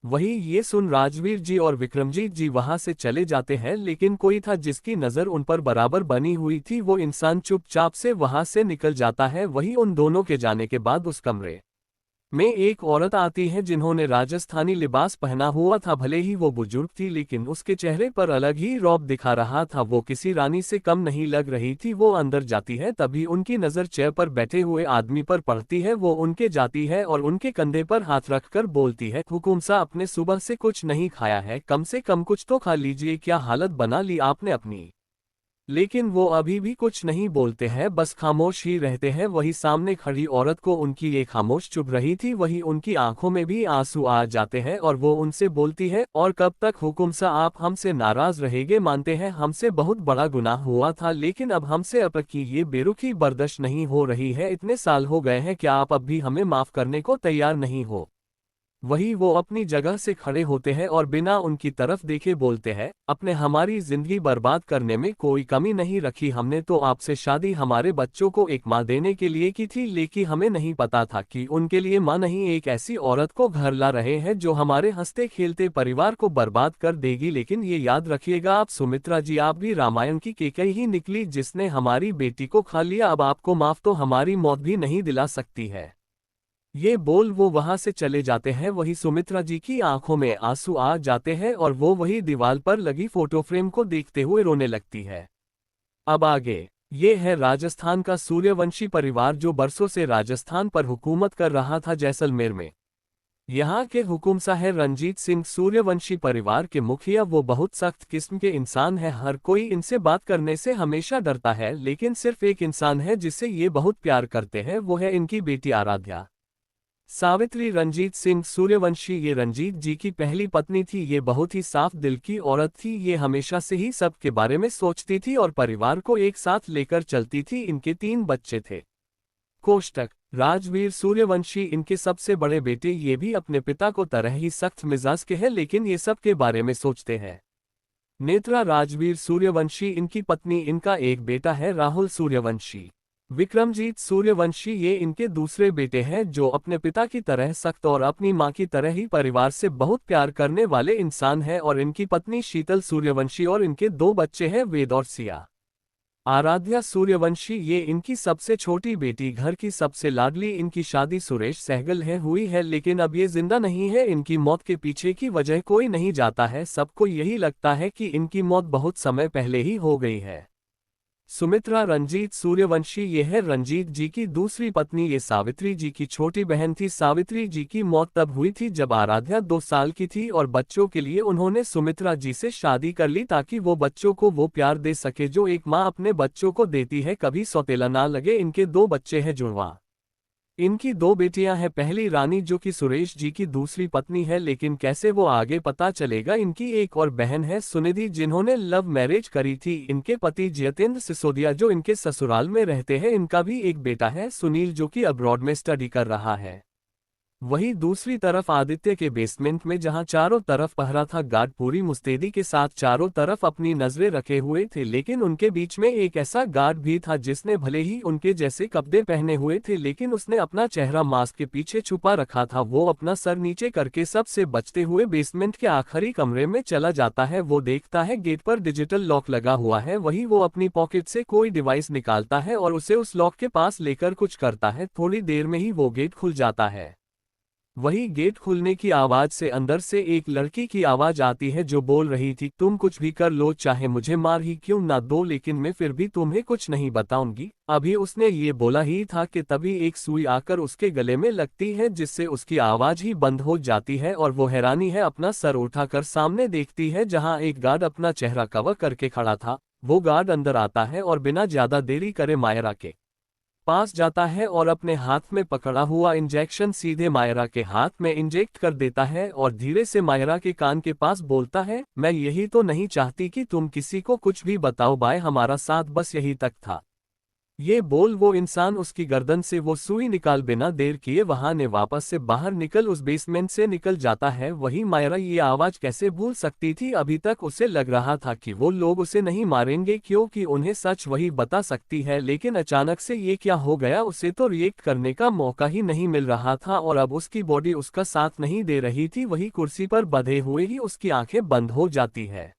वही ये सुन राजवीर जी और विक्रमजीत जी वहां से चले जाते हैं, लेकिन कोई था जिसकी नजर उन पर बराबर बनी हुई थी। वो इंसान चुपचाप से वहां से निकल जाता है। वही उन दोनों के जाने के बाद उस कमरे में एक औरत आती है जिन्होंने राजस्थानी लिबास पहना हुआ था। भले ही वो बुजुर्ग थी लेकिन उसके चेहरे पर अलग ही रौब दिखा रहा था, वो किसी रानी से कम नहीं लग रही थी। वो अंदर जाती है, तभी उनकी नज़र चेयर पर बैठे हुए आदमी पर पड़ती है। वो उनके जाती है और उनके कंधे पर हाथ रखकर बोलती है, हुकुम सा आपने सुबह से कुछ नहीं खाया है, कम से कम कुछ तो खा लीजिए, क्या हालत बना ली आपने अपनी। लेकिन वो अभी भी कुछ नहीं बोलते हैं, बस खामोश ही रहते हैं। वही सामने खड़ी औरत को उनकी ये खामोश चुभ रही थी। वही उनकी आंखों में भी आंसू आ जाते हैं और वो उनसे बोलती है, और कब तक हुकुम सा आप हमसे नाराज रहेंगे, मानते हैं हमसे बहुत बड़ा गुनाह हुआ था, लेकिन अब हमसे अब की ये बेरुखी बर्दाश्त नहीं हो रही है। इतने साल हो गए हैं, क्या आप अब भी हमें माफ करने को तैयार नहीं हो। वही वो अपनी जगह से खड़े होते हैं और बिना उनकी तरफ देखे बोलते हैं, अपने हमारी जिंदगी बर्बाद करने में कोई कमी नहीं रखी। हमने तो आपसे शादी हमारे बच्चों को एक माँ देने के लिए की थी, लेकिन हमें नहीं पता था कि उनके लिए माँ नहीं एक ऐसी औरत को घर ला रहे हैं जो हमारे हंसते खेलते परिवार को बर्बाद कर देगी। लेकिन ये याद रखिएगा आप सुमित्रा जी, आप भी रामायण की केकई ही निकली जिसने हमारी बेटी को खा लिया। अब आपको माफ तो हमारी मौत भी नहीं दिला सकती है। ये बोल वो वहां से चले जाते हैं। वही सुमित्रा जी की आंखों में आंसू आ जाते हैं और वो वही दीवार पर लगी फोटो फ्रेम को देखते हुए रोने लगती है। अब आगे ये है राजस्थान का सूर्यवंशी परिवार जो बरसों से राजस्थान पर हुकूमत कर रहा था जैसलमेर में। यहाँ के हुकुमशाह है रणजीत सिंह, सूर्यवंशी परिवार के मुखिया। वो बहुत सख्त किस्म के इंसान है, हर कोई इनसे बात करने से हमेशा डरता है, लेकिन सिर्फ एक इंसान है जिससे ये बहुत प्यार करते हैं, वो है इनकी बेटी आराध्या सावित्री रणजीत सिंह सूर्यवंशी। ये रणजीत जी की पहली पत्नी थी। ये बहुत ही साफ दिल की औरत थी। ये हमेशा से ही सबके बारे में सोचती थी और परिवार को एक साथ लेकर चलती थी। इनके 3 बच्चे थे। कोष्टक राजवीर सूर्यवंशी इनके सबसे बड़े बेटे। ये भी अपने पिता को तरह ही सख्त मिजाज के हैं, लेकिन ये सब के बारे में सोचते हैं। नेत्रा राजवीर सूर्यवंशी इनकी पत्नी। इनका एक बेटा है राहुल सूर्यवंशी। विक्रमजीत सूर्यवंशी ये इनके दूसरे बेटे हैं जो अपने पिता की तरह सख्त और अपनी मां की तरह ही परिवार से बहुत प्यार करने वाले इंसान हैं। और इनकी पत्नी शीतल सूर्यवंशी और इनके 2 बच्चे हैं, वेद और सिया। आराध्या सूर्यवंशी ये इनकी सबसे छोटी बेटी, घर की सबसे लाडली। इनकी शादी सुरेश सहगल है हुई है, लेकिन अब ये जिंदा नहीं है। इनकी मौत के पीछे की वजह कोई नहीं जाता है, सबको यही लगता है कि इनकी मौत बहुत समय पहले ही हो गई है। सुमित्रा रंजीत सूर्यवंशी ये है रंजीत जी की दूसरी पत्नी। ये सावित्री जी की छोटी बहन थी। सावित्री जी की मौत तब हुई थी जब आराध्या 2 साल की थी और बच्चों के लिए उन्होंने सुमित्रा जी से शादी कर ली ताकि वो बच्चों को वो प्यार दे सके जो एक माँ अपने बच्चों को देती है, कभी सौतेला ना लगे। इनके 2 बच्चे हैं जुड़वा। इनकी 2 बेटियां हैं, पहली रानी जो कि सुरेश जी की दूसरी पत्नी है, लेकिन कैसे वो आगे पता चलेगा। इनकी एक और बहन है सुनिधि जिन्होंने लव मैरिज करी थी। इनके पति जयतेंद्र सिसोदिया जो इनके ससुराल में रहते हैं। इनका भी एक बेटा है सुनील जो कि अब्रॉड में स्टडी कर रहा है। वहीं दूसरी तरफ आदित्य के बेसमेंट में जहां चारों तरफ पहरा था, गार्ड पूरी मुस्तैदी के साथ चारों तरफ अपनी नजरें रखे हुए थे, लेकिन उनके बीच में एक ऐसा गार्ड भी था जिसने भले ही उनके जैसे कपड़े पहने हुए थे, लेकिन उसने अपना चेहरा मास्क के पीछे छुपा रखा था। वो अपना सर नीचे करके सबसे बचते हुए बेसमेंट के आखिरी कमरे में चला जाता है। वो देखता है गेट पर डिजिटल लॉक लगा हुआ है। वही वो अपनी पॉकेट से कोई डिवाइस निकालता है और उसे उस लॉक के पास लेकर कुछ करता है। थोड़ी देर में ही वो गेट खुल जाता है। वही गेट खुलने की आवाज से अंदर से एक लड़की की आवाज आती है जो बोल रही थी, तुम कुछ भी कर लो, चाहे मुझे मार ही क्यों ना दो, लेकिन मैं फिर भी तुम्हें कुछ नहीं बताऊंगी। अभी उसने ये बोला ही था कि तभी एक सुई आकर उसके गले में लगती है, जिससे उसकी आवाज ही बंद हो जाती है और वो हैरानी है अपना सर उठाकर सामने देखती है जहां एक गार्ड अपना चेहरा कवर करके खड़ा था। वो गार्ड अंदर आता है और बिना ज्यादा देरी करे मायरा के पास जाता है और अपने हाथ में पकड़ा हुआ इंजेक्शन सीधे मायरा के हाथ में इंजेक्ट कर देता है और धीरे से मायरा के कान के पास बोलता है, मैं यही तो नहीं चाहती कि तुम किसी को कुछ भी बताओ बाय, हमारा साथ बस यही तक था। ये बोल वो इंसान उसकी गर्दन से वो सुई निकाल बिना देर किए वहां ने वापस से बाहर निकल उस बेसमेंट से निकल जाता है। वही मायरा ये आवाज कैसे भूल सकती थी, अभी तक उसे लग रहा था कि वो लोग उसे नहीं मारेंगे क्योंकि उन्हें सच वही बता सकती है, लेकिन अचानक से ये क्या हो गया, उसे तो रिएक्ट करने का मौका ही नहीं मिल रहा था और अब उसकी बॉडी उसका साथ नहीं दे रही थी। वही कुर्सी पर बंधे हुए ही उसकी आंखें बंद हो जाती है।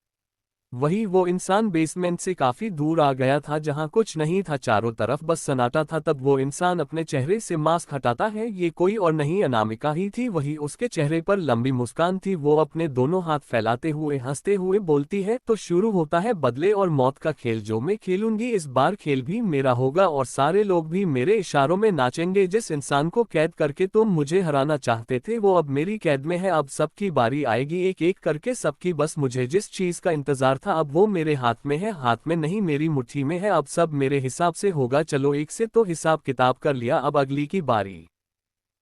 वही वो इंसान बेसमेंट से काफी दूर आ गया था जहां कुछ नहीं था, चारों तरफ बस सन्नाटा था। तब वो इंसान अपने चेहरे से मास्क हटाता है, ये कोई और नहीं अनामिका ही थी। वही उसके चेहरे पर लंबी मुस्कान थी। वो अपने दोनों हाथ फैलाते हुए हंसते हुए बोलती है, तो शुरू होता है बदले और मौत का खेल जो मैं खेलूंगी। इस बार खेल भी मेरा होगा और सारे लोग भी मेरे इशारों में नाचेंगे। जिस इंसान को कैद करके तुम मुझे हराना चाहते थे वो अब मेरी कैद में है। अब सबकी बारी आएगी, एक एक करके सबकी। बस मुझे जिस चीज का इंतजार था अब वो मेरे हाथ में है, हाथ में नहीं मेरी मुट्ठी में है। अब सब मेरे हिसाब से होगा, चलो एक से तो हिसाब किताब कर लिया, अब अगली की बारी।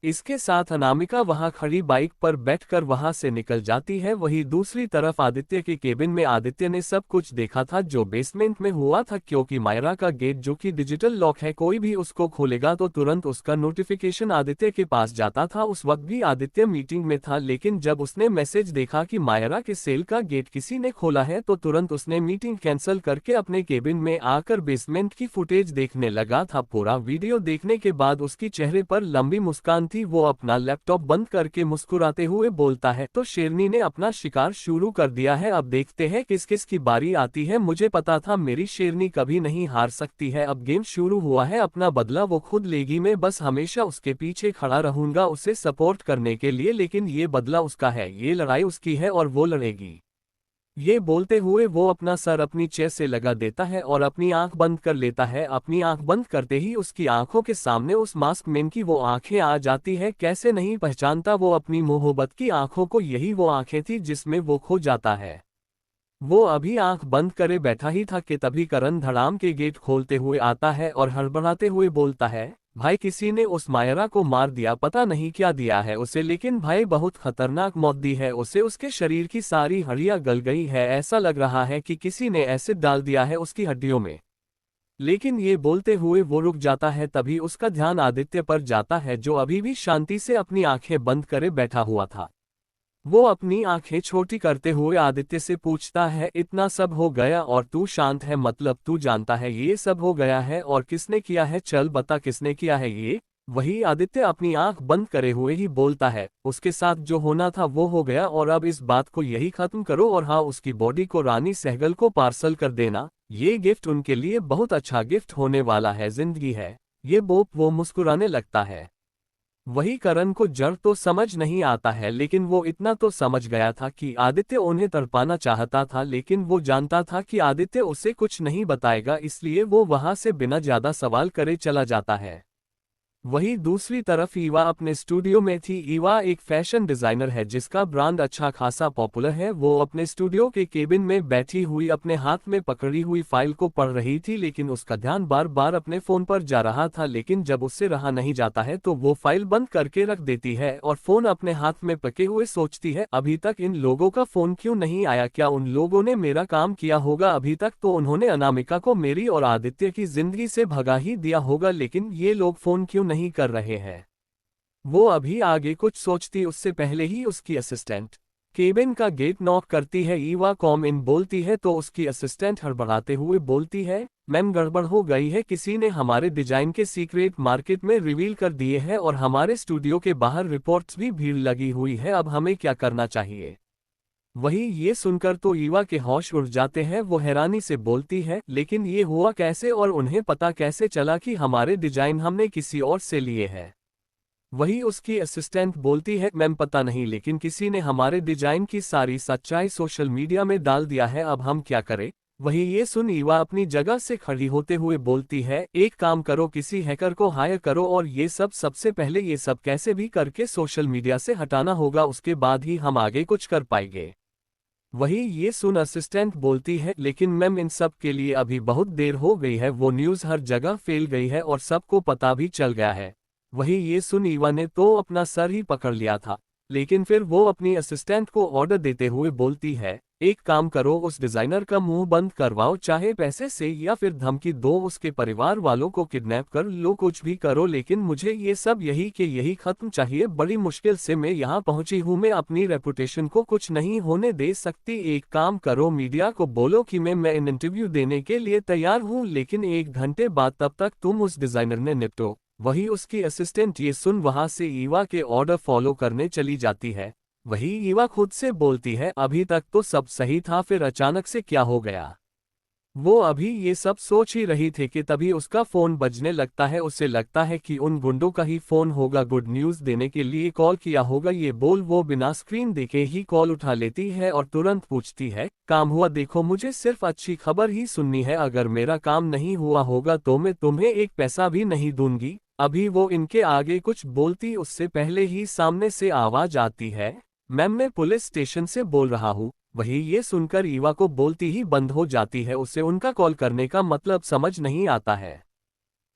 इसके साथ अनामिका वहां खड़ी बाइक पर बैठकर वहां से निकल जाती है। वहीं दूसरी तरफ आदित्य के केबिन में आदित्य ने सब कुछ देखा था जो बेसमेंट में हुआ था, क्योंकि मायरा का गेट जो कि डिजिटल लॉक है, कोई भी उसको खोलेगा तो तुरंत उसका नोटिफिकेशन आदित्य के पास जाता था। उस वक्त भी आदित्य मीटिंग में था, लेकिन जब उसने मैसेज देखा कि मायरा के सेल का गेट किसी ने खोला है तो तुरंत उसने मीटिंग कैंसिल करके अपने केबिन में आकर बेसमेंट की फुटेज देखने लगा था। पूरा वीडियो देखने के बाद उसकी चेहरे पर लंबी मुस्कान थी। वो अपना लैपटॉप बंद करके मुस्कुराते हुए बोलता है, तो शेरनी ने अपना शिकार शुरू कर दिया है, अब देखते हैं किस किस की बारी आती है। मुझे पता था मेरी शेरनी कभी नहीं हार सकती है। अब गेम शुरू हुआ है, अपना बदला वो खुद लेगी, मैं बस हमेशा उसके पीछे खड़ा रहूंगा उसे सपोर्ट करने के लिए, लेकिन ये बदला उसका है, ये लड़ाई उसकी है और वो लड़ेगी। ये बोलते हुए वो अपना सर अपनी चेस्ट से लगा देता है और अपनी आंख बंद कर लेता है। अपनी आंख बंद करते ही उसकी आंखों के सामने उस मास्क मैन की वो आंखें आ जाती है। कैसे नहीं पहचानता वो अपनी मोहब्बत की आंखों को, यही वो आंखें थी जिसमें वो खो जाता है। वो अभी आंख बंद करे बैठा ही था कि तभी करण धड़ाम के गेट खोलते हुए आता है और हड़बड़ाते हुए बोलता है, भाई किसी ने उस मायरा को मार दिया, पता नहीं क्या दिया है उसे, लेकिन भाई बहुत खतरनाक मौत दी है उसे, उसके शरीर की सारी हड्डियां गल गई है, ऐसा लग रहा है कि किसी ने एसिड डाल दिया है उसकी हड्डियों में। लेकिन ये बोलते हुए वो रुक जाता है। तभी उसका ध्यान आदित्य पर जाता है जो अभी भी शांति से अपनी आंखें बंद करे बैठा हुआ था। वो अपनी आंखें छोटी करते हुए आदित्य से पूछता है, इतना सब हो गया और तू शांत है, मतलब तू जानता है ये सब हो गया है और किसने किया है, चल बता किसने किया है ये। वही आदित्य अपनी आंख बंद करे हुए ही बोलता है, उसके साथ जो होना था वो हो गया और अब इस बात को यही खत्म करो, और हाँ उसकी बॉडी को रानी सहगल को पार्सल कर देना, ये गिफ्ट उनके लिए बहुत अच्छा गिफ्ट होने वाला है, जिंदगी है ये। वो मुस्कुराने लगता है। वही करण को जड़ तो समझ नहीं आता है, लेकिन वो इतना तो समझ गया था कि आदित्य उन्हें तड़पाना चाहता था, लेकिन वो जानता था कि आदित्य उसे कुछ नहीं बताएगा, इसलिए वो वहां से बिना ज्यादा सवाल करे चला जाता है। वहीं दूसरी तरफ ईवा अपने स्टूडियो में थी। ईवा एक फैशन डिजाइनर है जिसका ब्रांड अच्छा खासा पॉपुलर है। वो अपने स्टूडियो के केबिन में बैठी हुई अपने हाथ में पकड़ी हुई फाइल को पढ़ रही थी, लेकिन उसका ध्यान बार बार अपने फोन पर जा रहा था। लेकिन जब उससे रहा नहीं जाता है तो वो फाइल बंद करके रख देती है और फोन अपने हाथ में पके हुए सोचती है, अभी तक इन लोगों का फोन क्यों नहीं आया, क्या उन लोगों ने मेरा काम किया होगा, अभी तक तो उन्होंने अनामिका को मेरी और आदित्य की जिंदगी से भगा ही दिया होगा, लेकिन ये लोग फोन क्यों नहीं कर रहे हैं। वो अभी आगे कुछ सोचती उससे पहले ही उसकी असिस्टेंट केबिन का गेट नॉक करती है। ईवा कॉम इन बोलती है तो उसकी असिस्टेंट हड़बड़ाते हुए बोलती है, मैम गड़बड़ हो गई है, किसी ने हमारे डिजाइन के सीक्रेट मार्केट में रिवील कर दिए हैं और हमारे स्टूडियो के बाहर रिपोर्ट्स भी भीड़ लगी हुई है, अब हमें क्या करना चाहिए। वही ये सुनकर तो ईवा के होश उड़ जाते हैं। वो हैरानी से बोलती है, लेकिन ये हुआ कैसे और उन्हें पता कैसे चला कि हमारे डिजाइन हमने किसी और से लिए हैं। वही उसकी असिस्टेंट बोलती है, मैम पता नहीं, लेकिन किसी ने हमारे डिजाइन की सारी सच्चाई सोशल मीडिया में डाल दिया है, अब हम क्या करें। वही ये सुन ईवा अपनी जगह से खड़ी होते हुए बोलती है, एक काम करो, किसी हैकर को हायर करो और ये सब सबसे पहले ये सब कैसे भी करके सोशल मीडिया से हटाना होगा, उसके बाद ही हम आगे कुछ कर पाएंगे। वही ये सुन असिस्टेंट बोलती है, लेकिन मैम इन सब के लिए अभी बहुत देर हो गई है, वो न्यूज़ हर जगह फैल गई है और सबको पता भी चल गया है। वही ये सुन ईवा ने तो अपना सर ही पकड़ लिया था, लेकिन फिर वो अपनी असिस्टेंट को ऑर्डर देते हुए बोलती है, एक काम करो, उस डिजाइनर का मुंह बंद करवाओ, चाहे पैसे से या फिर धमकी दो, उसके परिवार वालों को किडनैप कर लो, कुछ भी करो, लेकिन मुझे ये सब यही के यही खत्म चाहिए। बड़ी मुश्किल से मैं यहाँ पहुंची हूँ, मैं अपनी रेपुटेशन को कुछ नहीं होने दे सकती। एक काम करो, मीडिया को बोलो कि मैं इन इंटरव्यू देने के लिए तैयार हूँ, लेकिन 1 घंटे बाद, तब तक तुम उस डिजाइनर ने निपटो। वही उसकी असिस्टेंट ये सुन वहां से ईवा के ऑर्डर फॉलो करने चली जाती है। वही ईवा खुद से बोलती है, अभी तक तो सब सही था, फिर अचानक से क्या हो गया। वो अभी ये सब सोच ही रही थी कि तभी उसका फोन बजने लगता है। उसे लगता है कि उन गुंडों का ही फोन होगा, गुड न्यूज़ देने के लिए कॉल किया होगा। ये बोल वो बिना स्क्रीन देखे ही कॉल उठा लेती है और तुरंत पूछती है, काम हुआ? देखो, मुझे सिर्फ अच्छी खबर ही सुननी है, अगर मेरा काम नहीं हुआ होगा तो मैं तुम्हें एक पैसा भी नहीं दूंगी। अभी वो इनके आगे कुछ बोलती उससे पहले ही सामने से आवाज आती है, मैम मैं पुलिस स्टेशन से बोल रहा हूँ। वही ये सुनकर ईवा को बोलती ही बंद हो जाती है, उसे उनका कॉल करने का मतलब समझ नहीं आता है।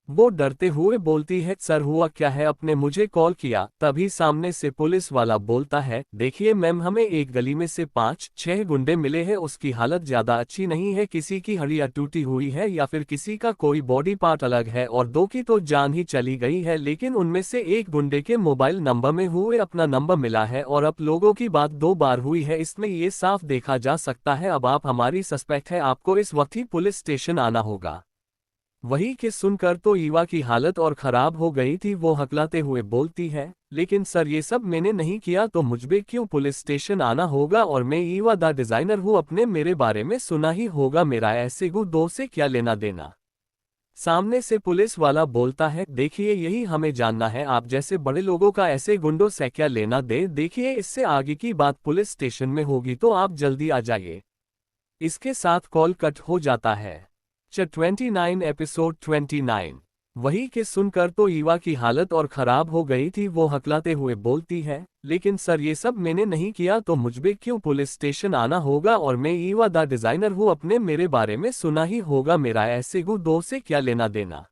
वो डरते हुए बोलती है, सर हुआ क्या है, आपने मुझे कॉल किया? तभी सामने से पुलिस वाला बोलता है, देखिए मैम, हमें एक गली में से 5-6 गुंडे मिले हैं, उसकी हालत ज्यादा अच्छी नहीं है, किसी की हड्डियां टूटी हुई है या फिर किसी का कोई बॉडी पार्ट अलग है और 2 की तो जान ही चली गई है, लेकिन उनमें से एक गुंडे के मोबाइल नंबर में हुए अपना नंबर मिला है और अब लोगों की बात 2 बार हुई है, इसमें ये साफ देखा जा सकता है अब आप हमारी सस्पेक्ट है, आपको इस वक्त ही पुलिस स्टेशन आना होगा। वही कि सुनकर तो ईवा की हालत और खराब हो गई थी। वो हकलाते हुए बोलती है, लेकिन सर ये सब मैंने नहीं किया, तो मुझे क्यों पुलिस स्टेशन आना होगा, और मैं ईवा द डिजाइनर हूँ, अपने मेरे बारे में सुना ही होगा, मेरा ऐसे गुंडों से क्या लेना देना। सामने से पुलिस वाला बोलता है, देखिए यही हमें जानना है, आप जैसे बड़े लोगों का ऐसे गुंडों से क्या लेना दे, देखिए इससे आगे की बात पुलिस स्टेशन में होगी, तो आप जल्दी आ जाइए। इसके साथ कॉल कट हो जाता है। 29 एपिसोड 29। वही के सुनकर तो ईवा की हालत और खराब हो गई थी। वो हकलाते हुए बोलती है, लेकिन सर ये सब मैंने नहीं किया, तो मुझे क्यों पुलिस स्टेशन आना होगा, और मैं ईवा द डिजाइनर हूँ, अपने मेरे बारे में सुना ही होगा, मेरा ऐसे गुंडों से क्या लेना देना।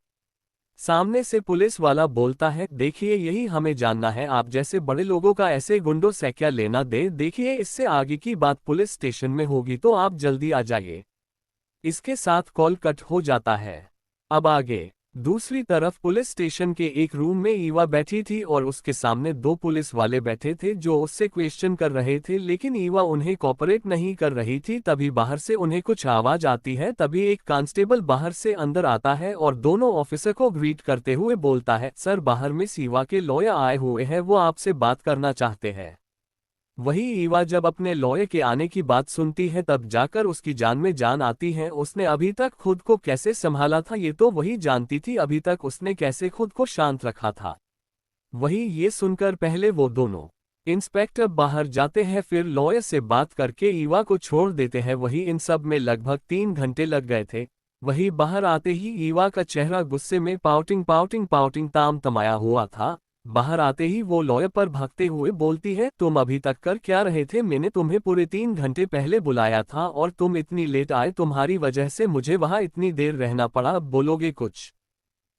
सामने से पुलिस वाला बोलता है, देखिए यही हमें जानना है, आप जैसे बड़े लोगों का ऐसे गुंडों से क्या लेना दे, देखिए इससे आगे की बात पुलिस स्टेशन में होगी, तो आप जल्दी आ जाइए। इसके साथ कॉल कट हो जाता है। अब आगे दूसरी तरफ पुलिस स्टेशन के एक रूम में ईवा बैठी थी और उसके सामने 2 पुलिस वाले बैठे थे जो उससे क्वेश्चन कर रहे थे, लेकिन ईवा उन्हें कोऑपरेट नहीं कर रही थी। तभी बाहर से उन्हें कुछ आवाज आती है। तभी एक कांस्टेबल बाहर से अंदर आता है और दोनों ऑफिसर को ग्रीट करते हुए बोलता है, सर बाहर मिस ईवा के लॉयर आए हुए हैं, वो आपसे बात करना चाहते हैं। वही ईवा जब अपने लॉयर के आने की बात सुनती है तब जाकर उसकी जान में जान आती है। उसने अभी तक खुद को कैसे संभाला था ये तो वही जानती थी, अभी तक उसने कैसे खुद को शांत रखा था। वही ये सुनकर पहले वो दोनों इंस्पेक्टर बाहर जाते हैं, फिर लॉयर से बात करके ईवा को छोड़ देते हैं। वही इन सब में लगभग 3 घंटे लग गए थे। वही बाहर आते ही ईवा का चेहरा गुस्से में पाउटिंग ताम तमाया हुआ था। बाहर आते ही वो लॉयर पर भागते हुए बोलती है, तुम अभी तक कर क्या रहे थे, मैंने तुम्हें पूरे 3 घंटे पहले बुलाया था और तुम इतनी लेट आए, तुम्हारी वजह से मुझे वहां इतनी देर रहना पड़ा, अब बोलोगे कुछ?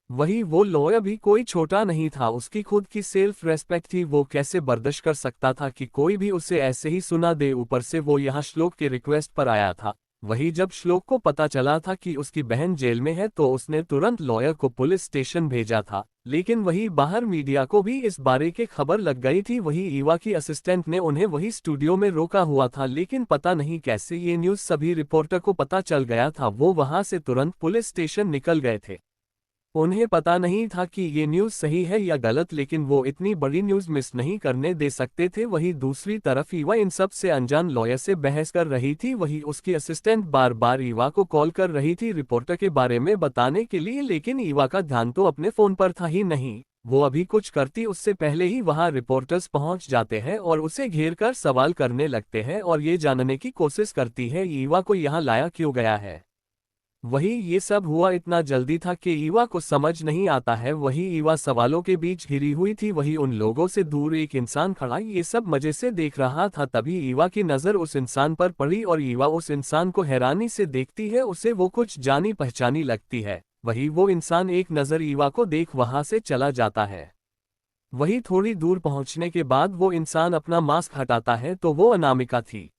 वही वो लॉयर भी कोई छोटा नहीं था, उसकी खुद की सेल्फ रेस्पेक्ट थी, वो कैसे बर्दाश्त कर सकता था कि कोई भी उसे ऐसे ही सुना दे। ऊपर से वो यहाँ श्लोक के रिक्वेस्ट पर आया था। वही जब श्लोक को पता चला था कि उसकी बहन जेल में है तो उसने तुरंत लॉयर को पुलिस स्टेशन भेजा था, लेकिन वही बाहर मीडिया को भी इस बारे की खबर लग गई थी। वही ईवा की असिस्टेंट ने उन्हें वही स्टूडियो में रोका हुआ था, लेकिन पता नहीं कैसे ये न्यूज़ सभी रिपोर्टर को पता चल गया था। वो वहां से तुरंत पुलिस स्टेशन निकल गए थे। उन्हें पता नहीं था कि ये न्यूज़ सही है या गलत, लेकिन वो इतनी बड़ी न्यूज़ मिस नहीं करने दे सकते थे। वही दूसरी तरफ ईवा इन सब से अनजान लॉयर से बहस कर रही थी। वही उसकी असिस्टेंट बार बार ईवा को कॉल कर रही थी रिपोर्टर के बारे में बताने के लिए, लेकिन ईवा का ध्यान तो अपने फ़ोन पर था ही नहीं। वो अभी कुछ करती उससे पहले ही वहां रिपोर्टर्स पहुंच जाते हैं और उसे घेर कर सवाल करने लगते हैं और ये जानने की कोशिश करती है ईवा को यहाँ लाया क्यों गया है। वही ये सब हुआ इतना जल्दी था कि ईवा को समझ नहीं आता है। वही ईवा सवालों के बीच घिरी हुई थी। वही उन लोगों से दूर एक इंसान खड़ा ये सब मजे से देख रहा था। तभी ईवा की नज़र उस इंसान पर पड़ी और ईवा उस इंसान को हैरानी से देखती है। उसे वो कुछ जानी पहचानी लगती है। वही वो इंसान एक नज़र ईवा को देख वहां से चला जाता है। वही थोड़ी दूर पहुंचने के बाद वो इंसान अपना मास्क हटाता है तो वो अनामिका थी।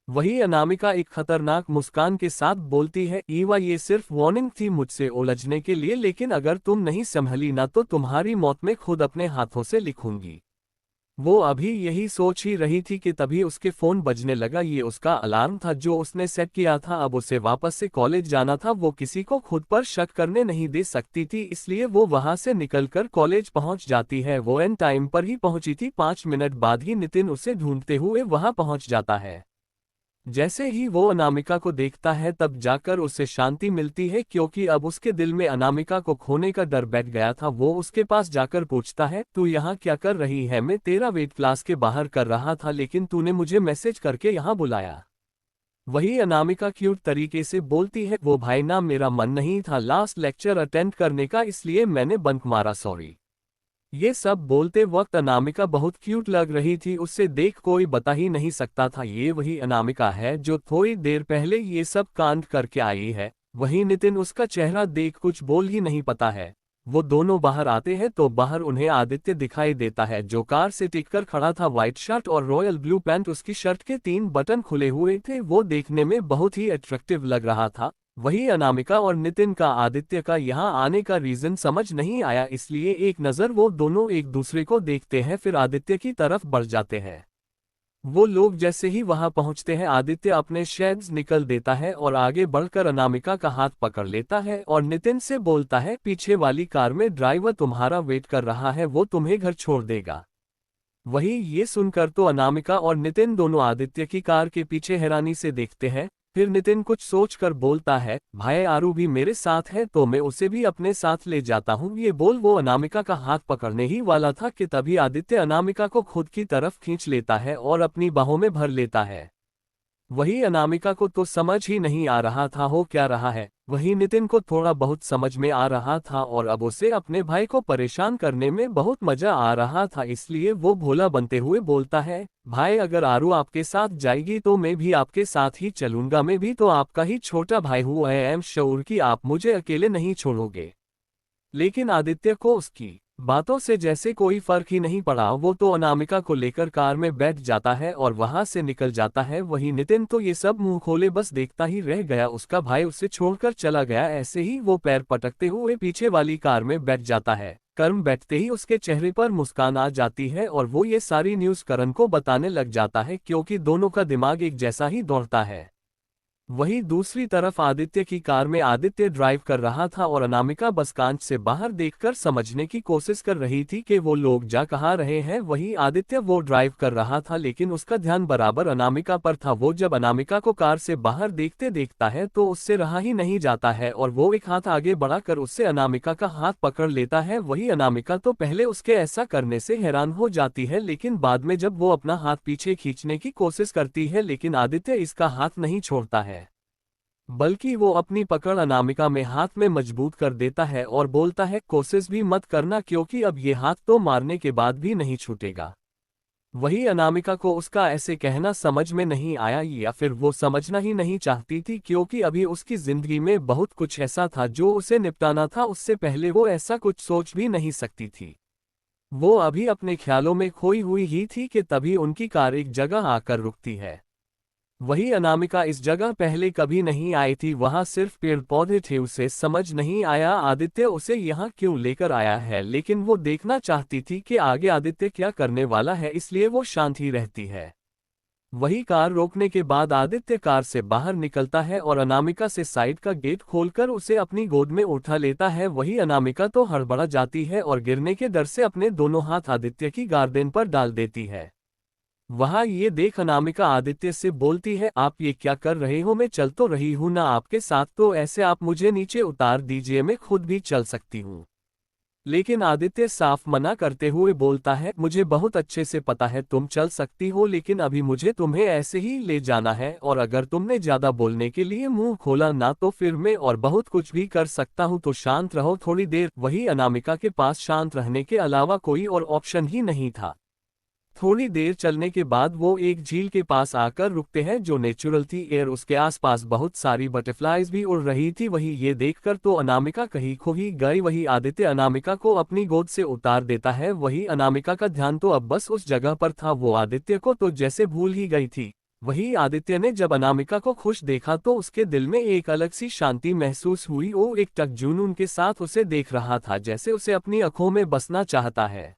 वही अनामिका एक खतरनाक मुस्कान के साथ बोलती है, ईवा ये सिर्फ वार्निंग थी मुझसे उलझने के लिए, लेकिन अगर तुम नहीं संभली ना तो तुम्हारी मौत में खुद अपने हाथों से लिखूंगी। वो अभी यही सोच ही रही थी कि तभी उसके फोन बजने लगा। ये उसका अलार्म था जो उसने सेट किया था। अब उसे वापस से कॉलेज जाना था। वो किसी को खुद पर शक करने नहीं दे सकती थी, इसलिए वो वहां से निकलकर कॉलेज पहुंच जाती है। वो एन टाइम पर ही पहुंची थी। 5 मिनट बाद ही नितिन उसे ढूंढते हुए वहां पहुंच जाता है। जैसे ही वो अनामिका को देखता है तब जाकर उसे शांति मिलती है, क्योंकि अब उसके दिल में अनामिका को खोने का डर बैठ गया था। वो उसके पास जाकर पूछता है, तू यहाँ क्या कर रही है? मैं तेरा वेट क्लास के बाहर कर रहा था, लेकिन तूने मुझे मैसेज करके यहाँ बुलाया। वही अनामिका क्यूट तरीके से बोलती है, वो भाई ना मेरा मन नहीं था लास्ट लेक्चर अटेंड करने का, इसलिए मैंने बंक मारा, सॉरी। ये सब बोलते वक्त अनामिका बहुत क्यूट लग रही थी। उससे देख कोई बता ही नहीं सकता था ये वही अनामिका है जो थोड़ी देर पहले ये सब कांड करके आई है। वही नितिन उसका चेहरा देख कुछ बोल ही नहीं पाता है। वो दोनों बाहर आते हैं तो बाहर उन्हें आदित्य दिखाई देता है जो कार से टिककर खड़ा था। व्हाइट शर्ट और रॉयल ब्लू पैंट, उसकी शर्ट के 3 बटन खुले हुए थे। वो देखने में बहुत ही अट्रैक्टिव लग रहा था। वही अनामिका और नितिन का आदित्य का यहाँ आने का रीजन समझ नहीं आया, इसलिए एक नज़र वो दोनों एक दूसरे को देखते हैं, फिर आदित्य की तरफ बढ़ जाते हैं। वो लोग जैसे ही वहां पहुंचते हैं आदित्य अपने शेड्स निकल देता है और आगे बढ़कर अनामिका का हाथ पकड़ लेता है और नितिन से बोलता है, पीछे वाली कार में ड्राइवर तुम्हारा वेट कर रहा है, वो तुम्हें घर छोड़ देगा। वही ये सुनकर तो अनामिका और नितिन दोनों आदित्य की कार के पीछे हैरानी से देखते हैं। फिर नितिन कुछ सोचकर बोलता है, भाई आरू भी मेरे साथ है तो मैं उसे भी अपने साथ ले जाता हूँ। ये बोल वो अनामिका का हाथ पकड़ने ही वाला था कि तभी आदित्य अनामिका को खुद की तरफ खींच लेता है और अपनी बाहों में भर लेता है। वही अनामिका को तो समझ ही नहीं आ रहा था हो क्या रहा है। वही नितिन को थोड़ा बहुत समझ में आ रहा था और अब उसे अपने भाई को परेशान करने में बहुत मजा आ रहा था, इसलिए वो भोला बनते हुए बोलता है, भाई अगर आरू आपके साथ जाएगी तो मैं भी आपके साथ ही चलूंगा, मैं भी तो आपका ही छोटा भाई हूँ, आई एम श्योर कि आप मुझे अकेले नहीं छोड़ोगे। लेकिन आदित्य को उसकी बातों से जैसे कोई फर्क ही नहीं पड़ा। वो तो अनामिका को लेकर कार में बैठ जाता है और वहां से निकल जाता है। वही नितिन तो ये सब मुंह खोले बस देखता ही रह गया। उसका भाई उसे छोड़कर चला गया। ऐसे ही वो पैर पटकते हुए पीछे वाली कार में बैठ जाता है। करण बैठते ही उसके चेहरे पर मुस्कान आ जाती है और वो ये सारी न्यूज़ करण को बताने लग जाता है, क्योंकि दोनों का दिमाग एक जैसा ही दौड़ता है। वहीं दूसरी तरफ आदित्य की कार में आदित्य ड्राइव कर रहा था और अनामिका बस कांच से बाहर देखकर समझने की कोशिश कर रही थी कि वो लोग जा कहाँ रहे हैं। वहीं आदित्य वो ड्राइव कर रहा था लेकिन उसका ध्यान बराबर अनामिका पर था। वो जब अनामिका को कार से बाहर देखते देखता है तो उससे रहा ही नहीं जाता है और वो एक हाथ आगे बढ़ाकर उससे अनामिका का हाथ पकड़ लेता है। वही अनामिका तो पहले उसके ऐसा करने से हैरान हो जाती है, लेकिन बाद में जब वो अपना हाथ पीछे खींचने की कोशिश करती है लेकिन आदित्य इसका हाथ नहीं छोड़ता है, बल्कि वो अपनी पकड़ अनामिका में हाथ में मजबूत कर देता है और बोलता है, कोशिश भी मत करना क्योंकि अब ये हाथ तो मारने के बाद भी नहीं छूटेगा। वही अनामिका को उसका ऐसे कहना समझ में नहीं आया या फिर वो समझना ही नहीं चाहती थी, क्योंकि अभी उसकी जिंदगी में बहुत कुछ ऐसा था जो उसे निपटाना था। उससे पहले वो ऐसा कुछ सोच भी नहीं सकती थी। वो अभी अपने ख्यालों में खोई हुई ही थी कि तभी उनकी कार एक जगह आकर रुकती है। वही अनामिका इस जगह पहले कभी नहीं आई थी, वहां सिर्फ पेड़ पौधे थे। उसे समझ नहीं आया आदित्य उसे यहाँ क्यों लेकर आया है, लेकिन वो देखना चाहती थी कि आगे आदित्य क्या करने वाला है, इसलिए वो शांत ही रहती है। वही कार रोकने के बाद आदित्य कार से बाहर निकलता है और अनामिका से साइड का गेट खोलकर उसे अपनी गोद में उठा लेता है। वही अनामिका तो हड़बड़ा जाती है और गिरने के डर से अपने दोनों हाथ आदित्य की गार्डेन पर डाल देती है। वहां ये देख अनामिका आदित्य से बोलती है, आप ये क्या कर रहे हो, मैं चल तो रही हूं ना आपके साथ, तो ऐसे आप मुझे नीचे उतार दीजिए, मैं खुद भी चल सकती हूँ। लेकिन आदित्य साफ मना करते हुए बोलता है, मुझे बहुत अच्छे से पता है तुम चल सकती हो, लेकिन अभी मुझे तुम्हें ऐसे ही ले जाना है, और अगर तुमने ज्यादा बोलने के लिए मुंह खोला ना तो फिर मैं और बहुत कुछ भी कर सकता हूँ, तो शांत रहो थोड़ी देर। वही अनामिका के पास शांत रहने के अलावा कोई और ऑप्शन ही नहीं था। थोड़ी देर चलने के बाद वो एक झील के पास आकर रुकते हैं जो नेचुरल थी एयर, उसके आसपास बहुत सारी बटरफ्लाइज भी उड़ रही थी। वही ये देखकर तो अनामिका कहीं खो ही गई। वही आदित्य अनामिका को अपनी गोद से उतार देता है। वही अनामिका का ध्यान तो अब बस उस जगह पर था, वो आदित्य को तो जैसे भूल ही गई थी। वही आदित्य ने जब अनामिका को खुश देखा तो उसके दिल में एक अलग सी शांति महसूस हुई। वो एक टक जुनून के साथ उसे देख रहा था, जैसे उसे अपनी आंखों में बसना चाहता है।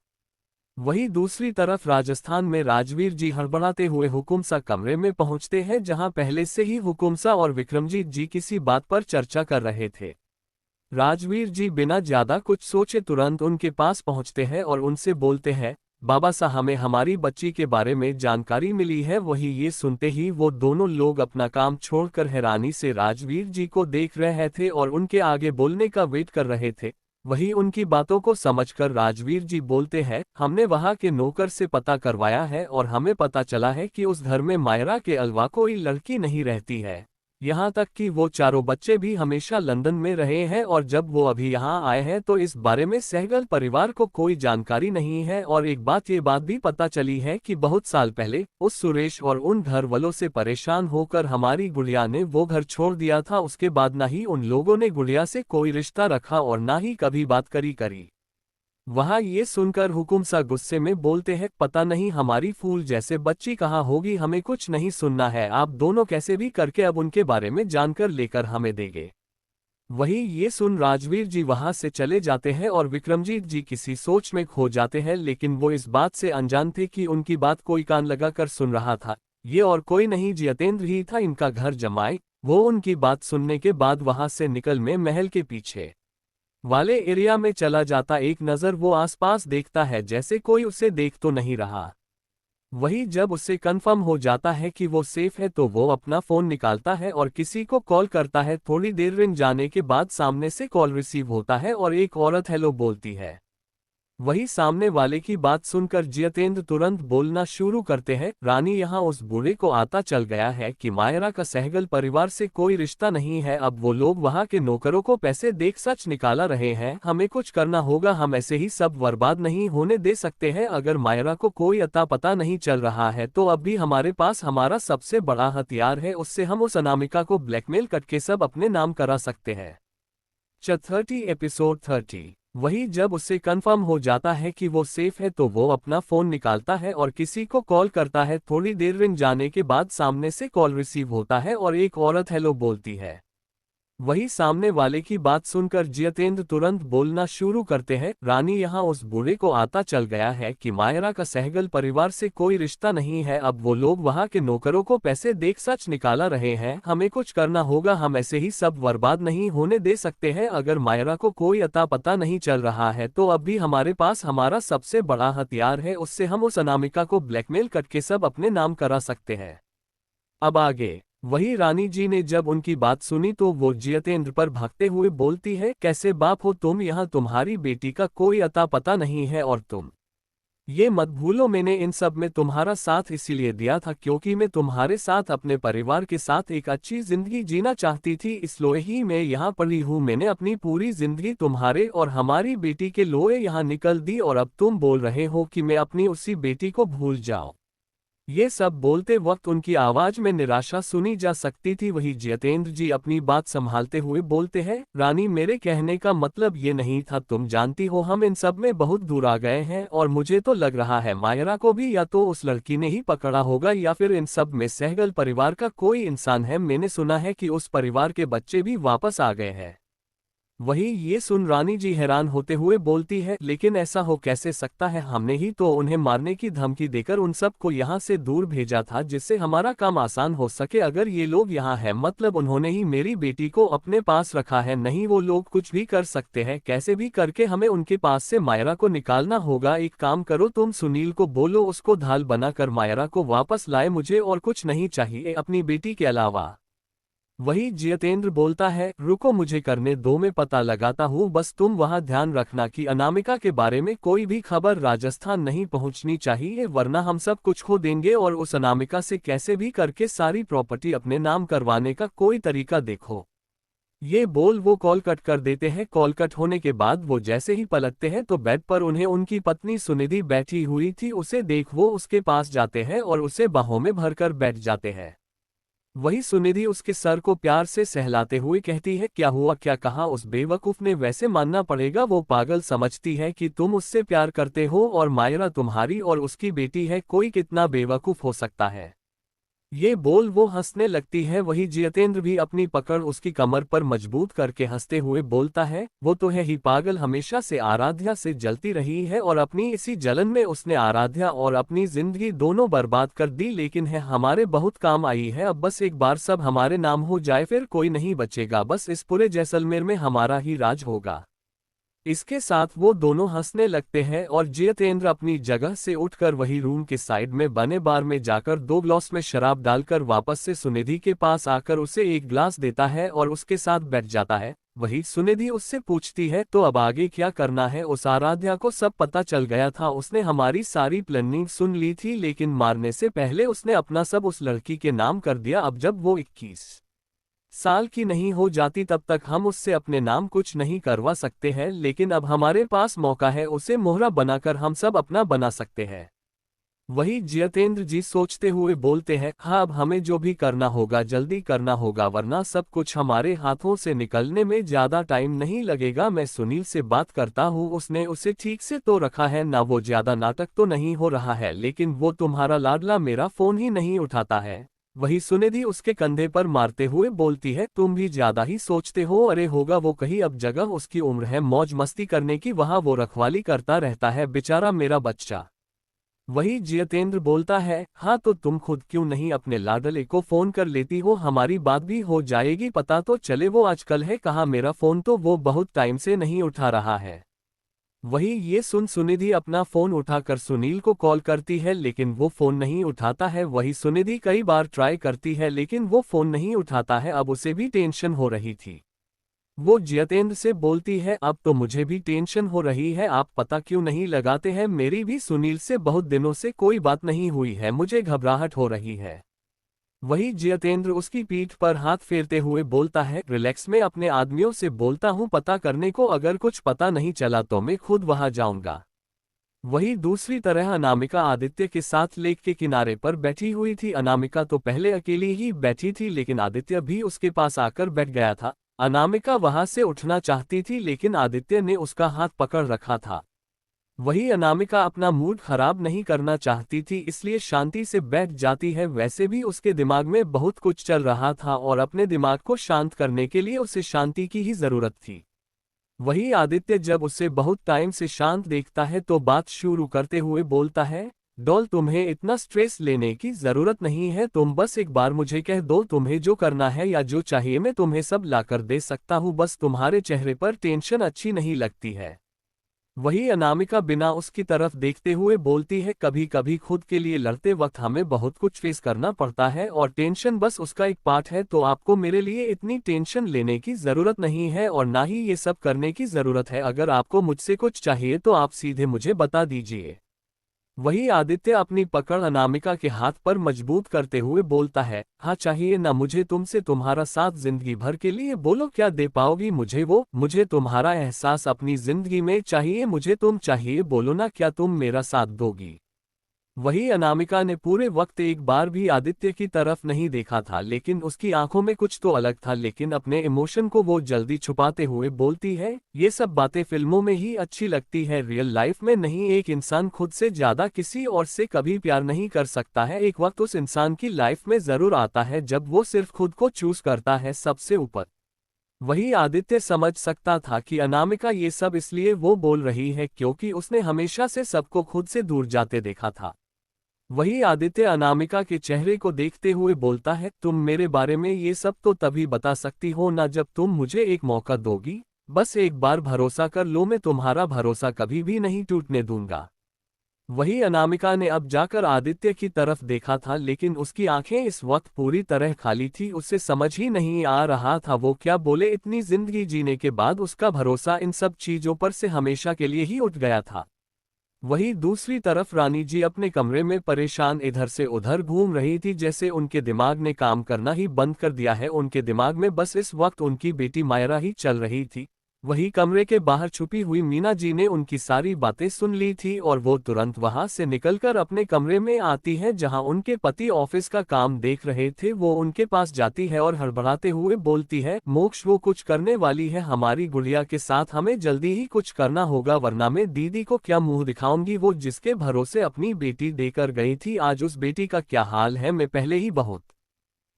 वहीं दूसरी तरफ राजस्थान में राजवीर जी हड़बड़ाते हुए हुकुमसा कमरे में पहुंचते हैं, जहां पहले से ही हुकुमसा और विक्रमजीत जी किसी बात पर चर्चा कर रहे थे। राजवीर जी बिना ज्यादा कुछ सोचे तुरंत उनके पास पहुंचते हैं और उनसे बोलते हैं, बाबा साहब हमें हमारी बच्ची के बारे में जानकारी मिली है। वही ये सुनते ही वो दोनों लोग अपना काम छोड़कर हैरानी से राजवीर जी को देख रहे थे और उनके आगे बोलने का वेट कर रहे थे। वही उनकी बातों को समझकर राजवीर जी बोलते हैं, हमने वहां के नौकर से पता करवाया है और हमें पता चला है कि उस घर में मायरा के अलावा कोई लड़की नहीं रहती है। यहाँ तक कि वो चारों बच्चे भी हमेशा लंदन में रहे हैं और जब वो अभी यहाँ आए हैं तो इस बारे में सहगल परिवार को कोई जानकारी नहीं है। और एक बात ये बात भी पता चली है कि बहुत साल पहले उस सुरेश और उन घर वालों से परेशान होकर हमारी गुड़िया ने वो घर छोड़ दिया था। उसके बाद ना ही उन लोगों ने गुड़िया से कोई रिश्ता रखा और ना ही कभी बात करी। वहां ये सुनकर हुकुमसा गुस्से में बोलते हैं, पता नहीं हमारी फूल जैसे बच्ची कहाँ होगी, हमें कुछ नहीं सुनना है, आप दोनों कैसे भी करके अब उनके बारे में जानकर लेकर हमें देंगे। वही ये सुन राजवीर जी वहां से चले जाते हैं और विक्रमजीत जी किसी सोच में खो जाते हैं, लेकिन वो इस बात से अनजान थे कि उनकी बात कोई कान लगाकर सुन रहा था। ये और कोई नहीं जितेंद्र ही था, इनका घर जमाई। वो उनकी बात सुनने के बाद वहां से निकल में महल के पीछे वाले एरिया में चला जाता। एक नज़र वो आसपास देखता है जैसे कोई उसे देख तो नहीं रहा। वही जब उससे कंफर्म हो जाता है कि वो सेफ है तो वो अपना फोन निकालता है और किसी को कॉल करता है। थोड़ी देर रिंग जाने के बाद सामने से कॉल रिसीव होता है और एक औरत हेलो बोलती है। वही सामने वाले की बात सुनकर जितेंद्र तुरंत बोलना शुरू करते हैं, रानी यहाँ उस बूढ़े को आता चल गया है कि मायरा का सहगल परिवार से कोई रिश्ता नहीं है। अब वो लोग वहाँ के नौकरों को पैसे देख सच निकाला रहे हैं, हमें कुछ करना होगा, हम ऐसे ही सब बर्बाद नहीं होने दे सकते हैं। अगर मायरा को कोई अता पता नहीं चल रहा है तो अब भी हमारे पास हमारा सबसे बड़ा हथियार है, उससे हम उस अनामिका को ब्लैकमेल करके सब अपने नाम करा सकते हैं। 30 एपिसोड 30। वही जब उससे कंफर्म हो जाता है कि वो सेफ है तो वो अपना फोन निकालता है और किसी को कॉल करता है। थोड़ी देर रिंग जाने के बाद सामने से कॉल रिसीव होता है और एक औरत हेलो बोलती है। वही सामने वाले की बात सुनकर जितेंद्र तुरंत बोलना शुरू करते हैं, रानी यहाँ उस बूढ़े को आता चल गया है कि मायरा का सहगल परिवार से कोई रिश्ता नहीं है। अब वो लोग वहाँ के नौकरों को पैसे देख सच निकाला रहे हैं, हमें कुछ करना होगा, हम ऐसे ही सब बर्बाद नहीं होने दे सकते हैं। अगर मायरा को कोई अता पता नहीं चल रहा है तो अब भी हमारे पास हमारा सबसे बड़ा हथियार है, उससे हम उस अनामिका को ब्लैकमेल करके सब अपने नाम करा सकते हैं। अब आगे वही रानी जी ने जब उनकी बात सुनी तो वो जितेंद्र पर भागते हुए बोलती है, कैसे बाप हो तुम, यहाँ तुम्हारी बेटी का कोई अता पता नहीं है और तुम ये मत भूलो मैंने इन सब में तुम्हारा साथ इसीलिए दिया था क्योंकि मैं तुम्हारे साथ अपने परिवार के साथ एक अच्छी जिंदगी जीना चाहती थी, इसलिए ही मैं यहाँ पड़ी हूँ। मैंने अपनी पूरी जिंदगी तुम्हारे और हमारी बेटी के लोए यहाँ निकल दी और अब तुम बोल रहे हो कि मैं अपनी उसी बेटी को भूल जाऊँ। ये सब बोलते वक्त उनकी आवाज में निराशा सुनी जा सकती थी। वही जितेंद्र जी अपनी बात संभालते हुए बोलते हैं, रानी मेरे कहने का मतलब ये नहीं था, तुम जानती हो हम इन सब में बहुत दूर आ गए हैं और मुझे तो लग रहा है मायरा को भी या तो उस लड़की ने ही पकड़ा होगा या फिर इन सब में सहगल परिवार का कोई इंसान है। मैंने सुना है कि उस परिवार के बच्चे भी वापस आ गए हैं। वही ये सुन रानी जी हैरान होते हुए बोलती है, लेकिन ऐसा हो कैसे सकता है, हमने ही तो उन्हें मारने की धमकी देकर उन सब को यहाँ से दूर भेजा था जिससे हमारा काम आसान हो सके। अगर ये लोग यहाँ हैं मतलब उन्होंने ही मेरी बेटी को अपने पास रखा है। नहीं, वो लोग कुछ भी कर सकते हैं, कैसे भी करके हमें उनके पास से मायरा को निकालना होगा। एक काम करो, तुम सुनील को बोलो उसको ढाल बनाकर मायरा को वापस लाए, मुझे और कुछ नहीं चाहिए अपनी बेटी के अलावा। वही जितेंद्र बोलता है, रुको मुझे करने दो, मैं पता लगाता हूँ, बस तुम वहाँ ध्यान रखना कि अनामिका के बारे में कोई भी खबर राजस्थान नहीं पहुँचनी चाहिए, वरना हम सब कुछ खो देंगे और उस अनामिका से कैसे भी करके सारी प्रॉपर्टी अपने नाम करवाने का कोई तरीका देखो। ये बोल वो कॉल कट कर देते हैं। कॉल कट होने के बाद वो जैसे ही पलटते हैं तो बेड पर उन्हें उनकी पत्नी सुनिधि बैठी हुई थी, उसे देख वो उसके पास जाते हैं और उसे बाहों में भरकर बैठ जाते हैं। वही सुनिधि उसके सर को प्यार से सहलाते हुए कहती है, क्या हुआ, क्या कहा उस बेवकूफ ने, वैसे मानना पड़ेगा वो पागल समझती है कि तुम उससे प्यार करते हो और मायरा तुम्हारी और उसकी बेटी है, कोई कितना बेवकूफ हो सकता है। ये बोल वो हंसने लगती है। वही जितेंद्र भी अपनी पकड़ उसकी कमर पर मजबूत करके हंसते हुए बोलता है, वो तो है ही पागल, हमेशा से आराध्या से जलती रही है और अपनी इसी जलन में उसने आराध्या और अपनी जिंदगी दोनों बर्बाद कर दी, लेकिन है हमारे बहुत काम आई है। अब बस एक बार सब हमारे नाम हो जाए फिर कोई नहीं बचेगा, बस इस पूरे जैसलमेर में हमारा ही राज होगा। इसके साथ वो दोनों हंसने लगते हैं और जितेंद्र अपनी जगह से उठकर वही रूम के साइड में बने बार में जाकर 2 ग्लास में शराब डालकर वापस से सुनिधि के पास आकर उसे एक ग्लास देता है और उसके साथ बैठ जाता है। वही सुनिधि उससे पूछती है, तो अब आगे क्या करना है। उस आराध्या को सब पता चल गया था, उसने हमारी सारी प्लानिंग सुन ली थी, लेकिन मारने से पहले उसने अपना सब उस लड़की के नाम कर दिया। अब जब वो 21 साल की नहीं हो जाती तब तक हम उससे अपने नाम कुछ नहीं करवा सकते हैं, लेकिन अब हमारे पास मौका है, उसे मोहरा बनाकर हम सब अपना बना सकते हैं। वही जितेंद्र जी सोचते हुए बोलते हैं, हाँ अब हमें जो भी करना होगा जल्दी करना होगा, वरना सब कुछ हमारे हाथों से निकलने में ज्यादा टाइम नहीं लगेगा। मैं सुनील से बात करता हूँ, उसने उसे ठीक से तो रखा है ना, वो ज्यादा नाटक तो नहीं हो रहा है, लेकिन वो तुम्हारा लाडला मेरा फोन ही नहीं उठाता है। वही सुनिधि उसके कंधे पर मारते हुए बोलती है, तुम भी ज्यादा ही सोचते हो, अरे होगा वो कहीं, अब जगह उसकी उम्र है मौज मस्ती करने की, वहां वो रखवाली करता रहता है बेचारा मेरा बच्चा। वही जितेंद्र बोलता है, हाँ तो तुम खुद क्यों नहीं अपने लाडले को फोन कर लेती हो, हमारी बात भी हो जाएगी, पता तो चले वो आजकल है कहाँ, मेरा फोन तो वो बहुत टाइम से नहीं उठा रहा है। वही ये सुन सुनिधि अपना फोन उठाकर सुनील को कॉल करती है, लेकिन वो फोन नहीं उठाता है। वही सुनिधि कई बार ट्राई करती है लेकिन वो फोन नहीं उठाता है। अब उसे भी टेंशन हो रही थी। वो जितेंद्र से बोलती है, अब तो मुझे भी टेंशन हो रही है, आप पता क्यों नहीं लगाते हैं, मेरी भी सुनील से बहुत दिनों से कोई बात नहीं हुई है, मुझे घबराहट हो रही है। वही जितेंद्र उसकी पीठ पर हाथ फेरते हुए बोलता है, रिलैक्स, में अपने आदमियों से बोलता हूँ पता करने को, अगर कुछ पता नहीं चला तो मैं खुद वहां जाऊंगा। वही दूसरी तरह अनामिका आदित्य के साथ लेक के किनारे पर बैठी हुई थी। अनामिका तो पहले अकेली ही बैठी थी, लेकिन आदित्य भी उसके पास आकर बैठ गया था। अनामिका वहां से उठना चाहती थी, लेकिन आदित्य ने उसका हाथ पकड़ रखा था। वही अनामिका अपना मूड खराब नहीं करना चाहती थी, इसलिए शांति से बैठ जाती है। वैसे भी उसके दिमाग में बहुत कुछ चल रहा था और अपने दिमाग को शांत करने के लिए उसे शांति की ही जरूरत थी। वही आदित्य जब उसे बहुत टाइम से शांत देखता है तो बात शुरू करते हुए बोलता है, डॉल तुम्हें इतना स्ट्रेस लेने की जरूरत नहीं है, तुम बस एक बार मुझे कह दो तुम्हें जो करना है या जो चाहिए, मैं तुम्हें सब लाकर दे सकता हूँ, बस तुम्हारे चेहरे पर टेंशन अच्छी नहीं लगती है। वही अनामिका बिना उसकी तरफ देखते हुए बोलती है, कभी कभी खुद के लिए लड़ते वक्त हमें बहुत कुछ फेस करना पड़ता है और टेंशन बस उसका एक पार्ट है, तो आपको मेरे लिए इतनी टेंशन लेने की जरूरत नहीं है और ना ही ये सब करने की जरूरत है। अगर आपको मुझसे कुछ चाहिए तो आप सीधे मुझे बता दीजिए। वही आदित्य अपनी पकड़ अनामिका के हाथ पर मजबूत करते हुए बोलता है, हाँ चाहिए ना मुझे तुमसे तुम्हारा साथ जिंदगी भर के लिए, बोलो क्या दे पाओगी मुझे, वो मुझे तुम्हारा एहसास अपनी जिंदगी में चाहिए, मुझे तुम चाहिए, बोलो ना क्या तुम मेरा साथ दोगी। वही अनामिका ने पूरे वक्त एक बार भी आदित्य की तरफ नहीं देखा था, लेकिन उसकी आंखों में कुछ तो अलग था। लेकिन अपने इमोशन को वो जल्दी छुपाते हुए बोलती है, ये सब बातें फिल्मों में ही अच्छी लगती है, रियल लाइफ में नहीं। एक इंसान खुद से ज्यादा किसी और से कभी प्यार नहीं कर सकता है। एक वक्त उस इंसान की लाइफ में जरूर आता है जब वो सिर्फ खुद को चूज करता है सबसे ऊपर। वही आदित्य समझ सकता था कि अनामिका ये सब इसलिए वो बोल रही है क्योंकि उसने हमेशा से सबको खुद से दूर जाते देखा था। वही आदित्य अनामिका के चेहरे को देखते हुए बोलता है, तुम मेरे बारे में ये सब तो तभी बता सकती हो ना जब तुम मुझे एक मौका दोगी। बस एक बार भरोसा कर लो, मैं तुम्हारा भरोसा कभी भी नहीं टूटने दूंगा। वही अनामिका ने अब जाकर आदित्य की तरफ देखा था, लेकिन उसकी आंखें इस वक्त पूरी तरह खाली थी। उसे समझ ही नहीं आ रहा था वो क्या बोले। इतनी जिंदगी जीने के बाद उसका भरोसा इन सब चीजों पर से हमेशा के लिए ही उठ गया था। वहीं दूसरी तरफ रानी जी अपने कमरे में परेशान इधर से उधर घूम रही थी, जैसे उनके दिमाग ने काम करना ही बंद कर दिया है। उनके दिमाग में बस इस वक्त उनकी बेटी मायरा ही चल रही थी। वही कमरे के बाहर छुपी हुई मीना जी ने उनकी सारी बातें सुन ली थी और वो तुरंत वहां से निकलकर अपने कमरे में आती है जहां उनके पति ऑफिस का काम देख रहे थे। वो उनके पास जाती है और हड़बड़ाते हुए बोलती है, मोक्ष वो कुछ करने वाली है हमारी गुड़िया के साथ, हमें जल्दी ही कुछ करना होगा वरना मैं दीदी को क्या मुंह दिखाऊंगी। वो जिसके भरोसे अपनी बेटी देकर गई थी, आज उस बेटी का क्या हाल है। मैं पहले ही बहुत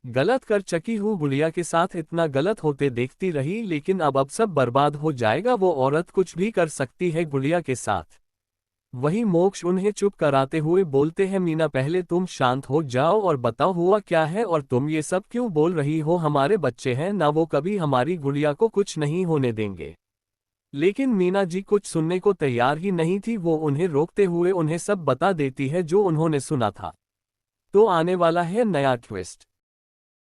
गलत कर चकी हूँ, गुड़िया के साथ इतना गलत होते देखती रही, लेकिन अब सब बर्बाद हो जाएगा। वो औरत कुछ भी कर सकती है गुड़िया के साथ। वही मोक्ष उन्हें चुप कराते हुए बोलते हैं, मीना पहले तुम शांत हो जाओ और बताओ हुआ क्या है और तुम ये सब क्यों बोल रही हो। हमारे बच्चे हैं ना, वो कभी हमारी गुड़िया को कुछ नहीं होने देंगे। लेकिन मीना जी कुछ सुनने को तैयार ही नहीं थी। वो उन्हें रोकते हुए उन्हें सब बता देती है जो उन्होंने सुना था। तो आने वाला है नया ट्विस्ट।